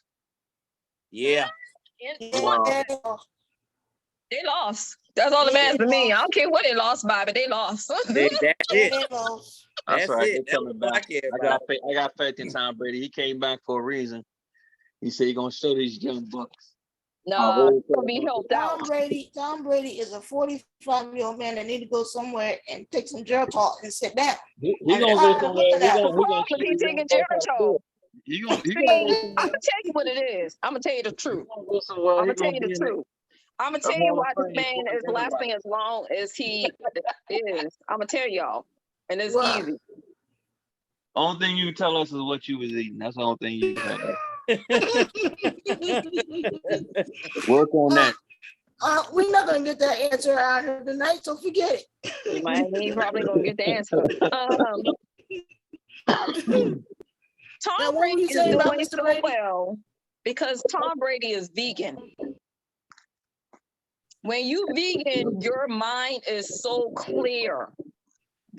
Yeah. yeah. They lost. That's all that matters to me. I don't care what they lost by, but they lost. That's it. That's That's right. it. They're coming back. I got faith in Tom Brady. He came back for a reason. He said he's gonna show these young bucks. No, he's gonna be helped out. Tom Brady is a 45-year-old man that need to go somewhere and take some Geritol and sit down. He gonna go somewhere. He's taking Geritol. He gonna I'm gonna tell you what it is. I'm gonna tell you the truth. I'm gonna tell you the truth. I'm gonna tell you why this man is lasting as long as he is. I'm gonna tell y'all, and it's easy. Only thing you can tell us is what you was eating. That's the only thing you can tell us. Work on that. We're not gonna get that answer out here tonight, so forget it. He probably gonna get the answer. Tom Brady is doing so well because Tom Brady is vegan. When you vegan, your mind is so clear.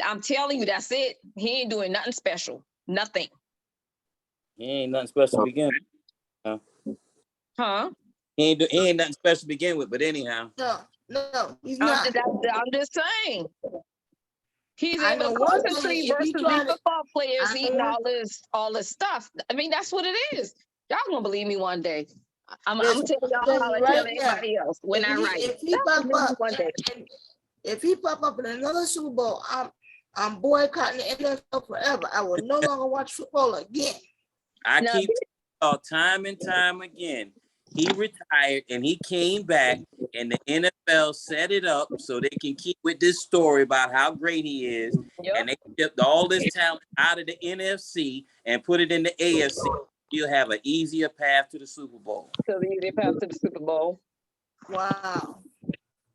I'm telling you, that's it. He ain't doing nothing special. Nothing. He ain't nothing special to begin with. Huh? He ain't nothing special to begin with, but anyhow. No, he's not. I'm just saying. He's I able know to one concentrate thing, if versus you these try to- football players I eating know all this stuff. I mean, that's what it is. Y'all gonna believe me one day. I'm Listen, telling y'all how I tell right everybody else when I write. If he pop up in another Super Bowl, I'm boycotting the NFL forever. I will no longer watch football again. I keep telling y'all time and time again. He retired and he came back, and the NFL set it up so they can keep with this story about how great he is. Yep. And they shipped all this talent out of the NFC and put it in the AFC. You'll have an easier path to the Super Bowl. So the easier path to the Super Bowl. Wow.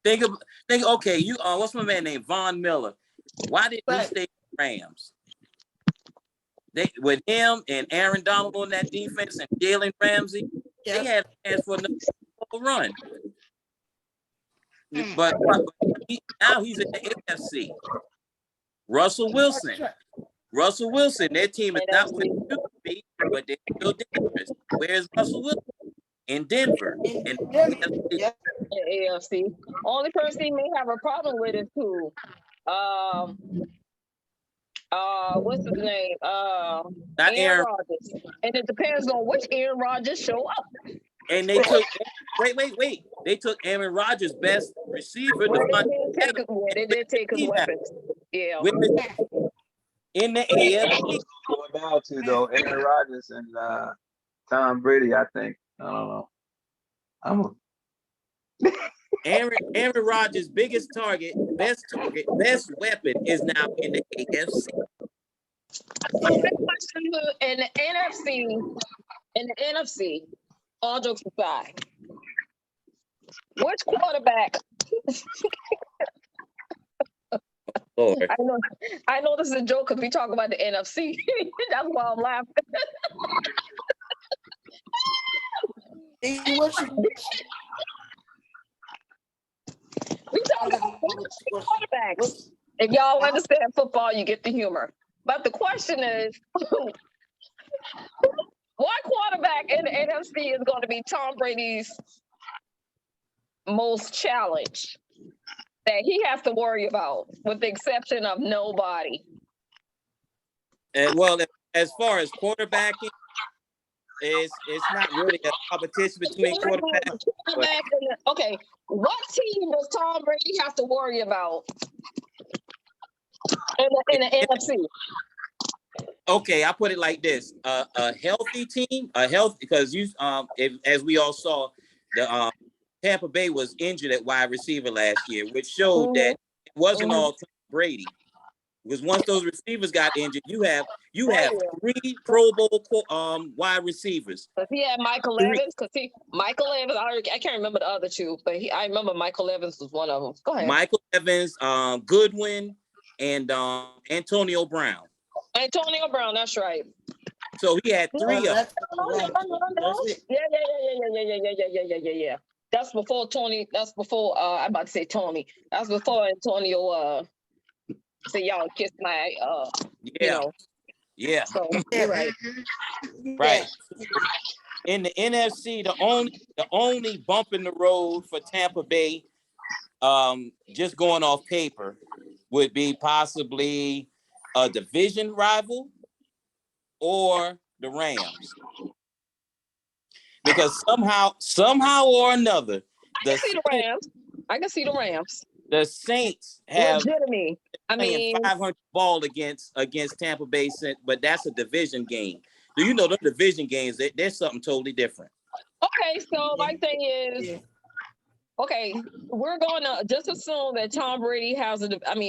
Think, okay, you what's my man named Von Miller? Why did he stay with the Rams? With him and Aaron Donald on that defense and Jalen Ramsey, they had a chance for another run. But now he's in the AFC. Russell Wilson, their team is not what it used to be, but they're still dangerous. Where's Russell Wilson? In Denver. In the AFC. Only person he may have a problem with is who? What's his name? Aaron Rodgers. And it depends on which Aaron Rodgers show up. And they took wait. They took Aaron Rodgers' best receiver. They did take his weapons. Yeah. In the AFC. Going down to though, Aaron Rodgers and Tom Brady, I think. I don't know. Aaron Rodgers' biggest target, best weapon is now in the AFC. In the NFC, all jokes aside, Which quarterback? Lord. I know this is a joke because we talk about the NFC. That's why I'm laughing. We talk about quarterbacks. If y'all understand football, you get the humor. But the question is, what quarterback in the NFC is going to be Tom Brady's most challenge that he has to worry about, with the exception of nobody? Well, as far as quarterbacking, it's not really a competition between quarterbacks. Okay, what team does Tom Brady have to worry about in the NFC? Okay, I put it like this: a healthy team, because as we all saw, the Tampa Bay was injured at wide receiver last year, which showed that it wasn't all Tom Brady. Because once those receivers got injured, you have 3 Pro Bowl wide receivers. Cause he had Michael Evans. Michael Evans. I can't remember the other two, but I remember Michael Evans was one of them. Go ahead. Michael Evans, Goodwin, and Antonio Brown. Antonio Brown. That's right. So he had 3 of them. Yeah. That's before Tony. That's before I'm about to say Tony. That's before Antonio. Say y'all kiss my. You know. Yeah. So you're right. Right. In the NFC, the only bump in the road for Tampa Bay, just going off paper, would be possibly a division rival or the Rams. Because somehow or another, I can see the Rams. The Saints have legitimate. I mean, 500 ball against Tampa Bay, but that's a division game. Do you know the division games? There's something totally different. Okay, so my thing is, okay, we're going to just assume that Tom Brady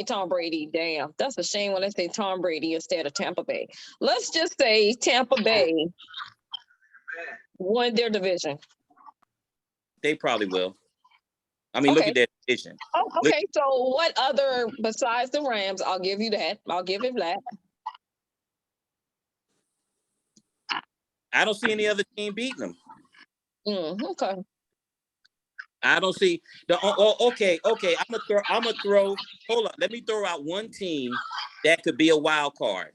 Tom Brady, damn, that's a shame when I say Tom Brady instead of Tampa Bay. Let's just say Tampa Bay won their division. They probably will. I mean, look at their division. Oh, okay, so what other, besides the Rams, I'll give you that. I'll give him that. I don't see any other team beating them. Okay. I don't see the. Okay. I'm gonna throw. Hold on. Let me throw out one team that could be a wild card.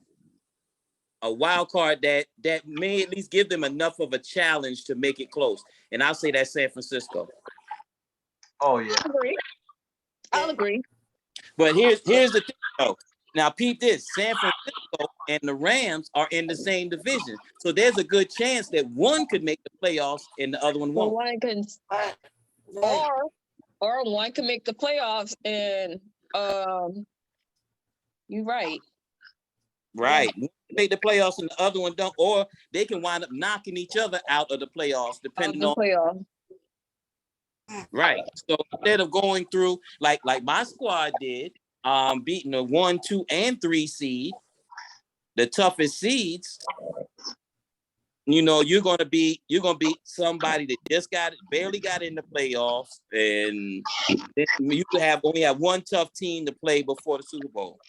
A wild card that may at least give them enough of a challenge to make it close. And I'll say that's San Francisco. Oh yeah. I'll agree. But here's the thing though. Now peep this: San Francisco and the Rams are in the same division, so there's a good chance that one could make the playoffs and the other one won't. One can, or one can make the playoffs, and you're right. Right, one can make the playoffs and the other one don't, or they can wind up knocking each other out of the playoffs, depending on. Playoff. Right. So instead of going through like my squad did, beating a 1, 2, and 3 seed, the toughest seeds, you're gonna beat somebody that just barely got in the playoffs, and you could only have one tough team to play before the Super Bowl.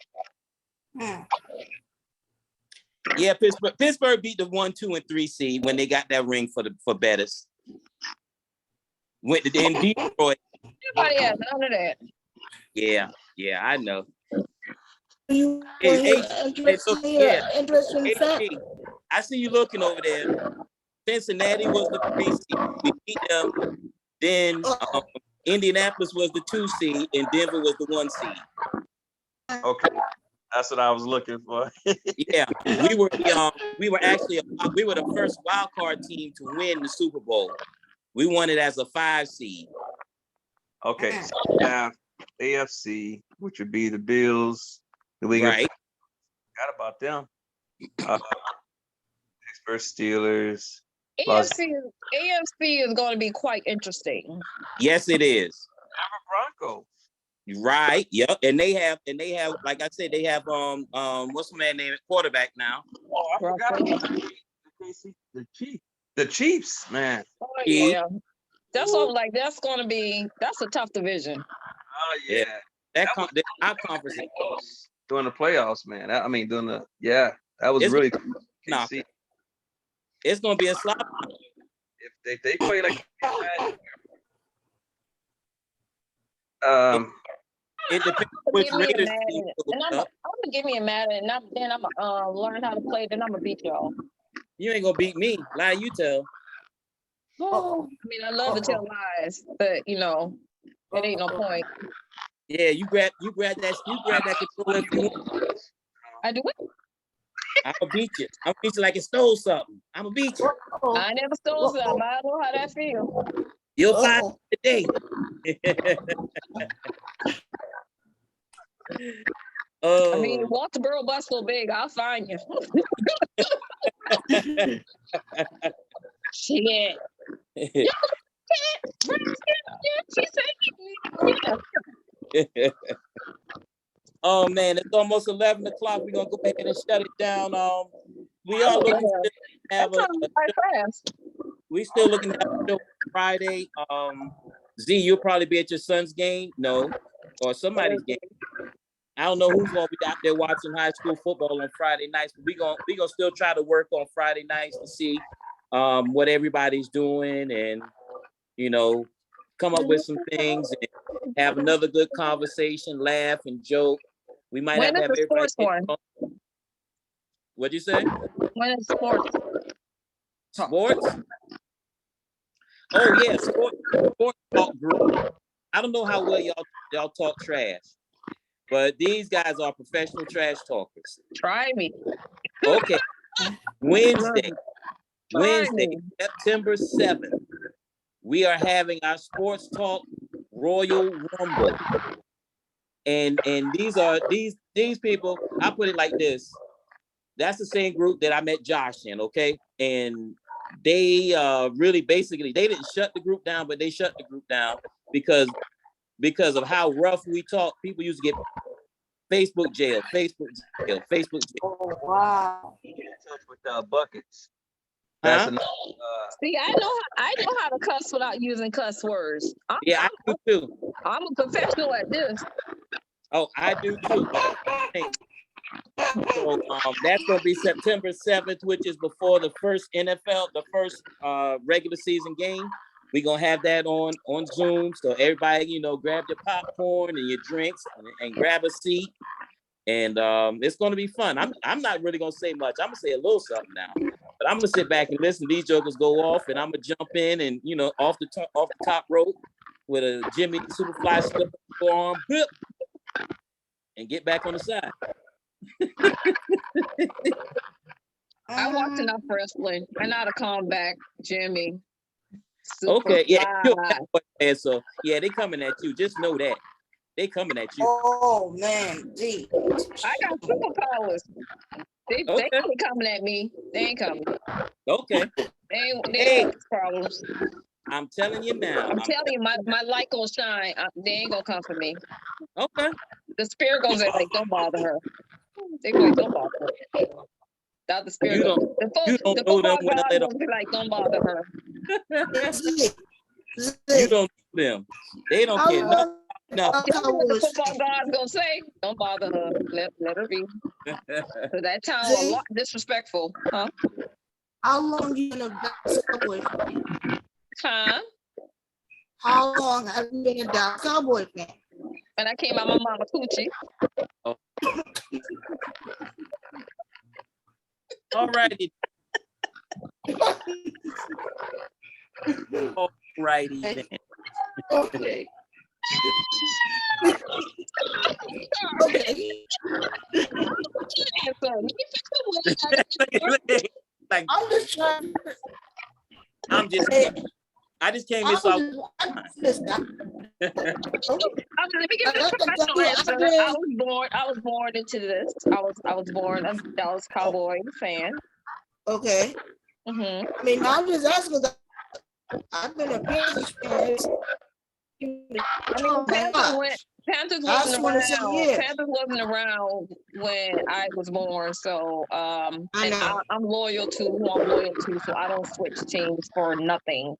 Yeah, Pittsburgh beat the 1, 2, and 3 seed when they got that ring for Bettis. Went to Detroit. Nobody has none of that. Yeah, I know. Interesting fact. I see you looking over there. Cincinnati was the 3 seed. We beat them. Then Indianapolis was the 2 seed, and Denver was the 1 seed. Okay, that's what I was looking for. Yeah, we were the first wild card team to win the Super Bowl. We won it as a 5 seed. Okay, so we have AFC, which would be the Bills. We right. Forgot about them. Pittsburgh Steelers. AFC is going to be quite interesting. Yes, it is. Broncos. Right. Yep. And they have, like I said, they have what's the man name quarterback now? Oh, I forgot about the Chiefs, man. Oh, yeah. That's what I'm like. That's a tough division. Oh Yeah. yeah. Our conference During the playoffs, man. I mean, that was It's- really nah. KC. it's gonna be a slop. If they play like It depends Give which me a Raiders Madden, team and goes I'm up. gonna give me a Madden, and then I'm gonna learn how to play. Then I'm gonna beat y'all. You ain't gonna beat me. Lie you tell. Uh-oh. I mean, I love to tell lies, but it ain't no point. Yeah, you grab that controller if you want. I do it. I'm gonna beat you. I'm gonna beat you like you stole something. I'm gonna beat you. Uh-oh. I never stole something. I know how that feels. You'll find Uh-oh. today. I mean, Oh, Walterboro bus so big, I'll find you. Shit. oh man, it's almost 11 o'clock. We're gonna go ahead and shut it down. We are looking to have That's fast. we still looking to have a show Friday. Z, you'll probably be at your son's game, no, or somebody's game. I don't know who's gonna be out there watching high school football on Friday nights, but we gonna still try to work on Friday nights to see what everybody's doing and come up with some things and have another good conversation, laugh and joke. We might When have is the everybody. sports one? What'd you say? When is sports? Sports? Oh yeah, sports talk group. I don't know how well y'all talk trash, but these guys are professional trash talkers. Try me. Okay, Wednesday, Try me. September 7th, we are having our sports talk Royal Rumble. And these people, I put it like this. That's the same group that I met Josh in, okay? And they really basically they didn't shut the group down, but they shut the group down because of how rough we talk. People used to get Facebook jail. Oh, wow. get in touch with buckets. Huh? That's See, I know how to cuss without using cuss words. Yeah, I do too. I'm a professional at this. Oh, I do too. So that's gonna be September 7th, which is before the first regular season game. We're gonna have that on Zoom. So everybody, grab your popcorn and your drinks and grab a seat. And it's gonna be fun. I'm not really gonna say much. I'm gonna say a little something now. But I'm gonna sit back and listen to these jokers go off, and I'm gonna jump in and off the top rope with a Jimmy Superfly slip arm, and get back on the side. I watched enough wrestling. I know how to calm back, Jimmy. Okay, yeah, Superfly. and so yeah, they coming at you. Just know that they coming at you. Oh man, D. I got superpowers. They Okay. ain't coming at me. They ain't coming. Okay, They Hey. ain't problems. I'm telling you now. I'm telling you, my light gonna shine. They ain't gonna come for me. Okay, The spirit goes there like, don't bother her. They go like, don't bother her. Now the spirit You goes. don't- The you don't know football them well God at all. gonna be like, don't bother her. Z. you don't know them. They don't care nothing. Tell me what the football God's gonna say. Don't bother her. Let her be. So that time a lot disrespectful, huh? How long you been a Dallas Cowboy fan? Huh? How long have you been a Dallas Cowboy fan? And I came out my mama coochie. All righty. All righty then. Okay. Okay. And so, Like I'm just trying. I just came here so Let let me give you a professional answer. I was born into this. I was born a Dallas Cowboy fan. Okay. Hmm. I mean, I'm just asking. I've been a Panthers fan. Panthers I just wasn't wanna say, around. yeah. Panthers wasn't around when I was born, so I and know. I'm loyal to who I'm loyal to, so I don't switch teams for nothing.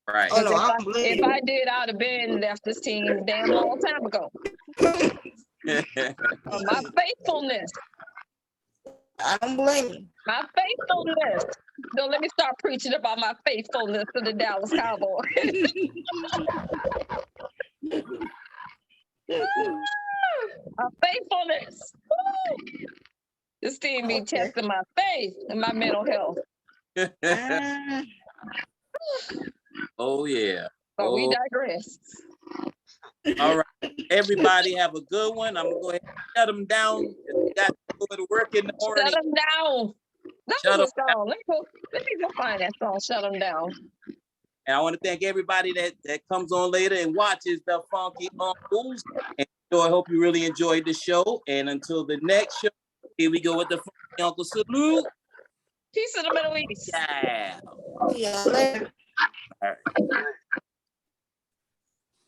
Right. Oh, no, If I I, don't blame if you. I did, I'd have been left this team damn long time ago. My faithfulness, I don't blame you. my faithfulness. Don't let me start preaching about my faithfulness to the Dallas Cowboys. My faithfulness. Woo! This team be Okay. testing my faith and my mental health. Mm, Oh yeah. But we Oh, digress. all right. Everybody have a good one. I'm gonna go ahead and shut them down. Got to go to work in the morning. Shut them down. That Shut was 'em a song. Let me go find that song. Shut them down. And I want to thank everybody that comes on later and watches the Funky Uncles. And so I hope you really enjoyed the show. And until the next show, here we go with the Funky Uncle salute. Peace in the Middle East. Yeah. yeah, later. All right.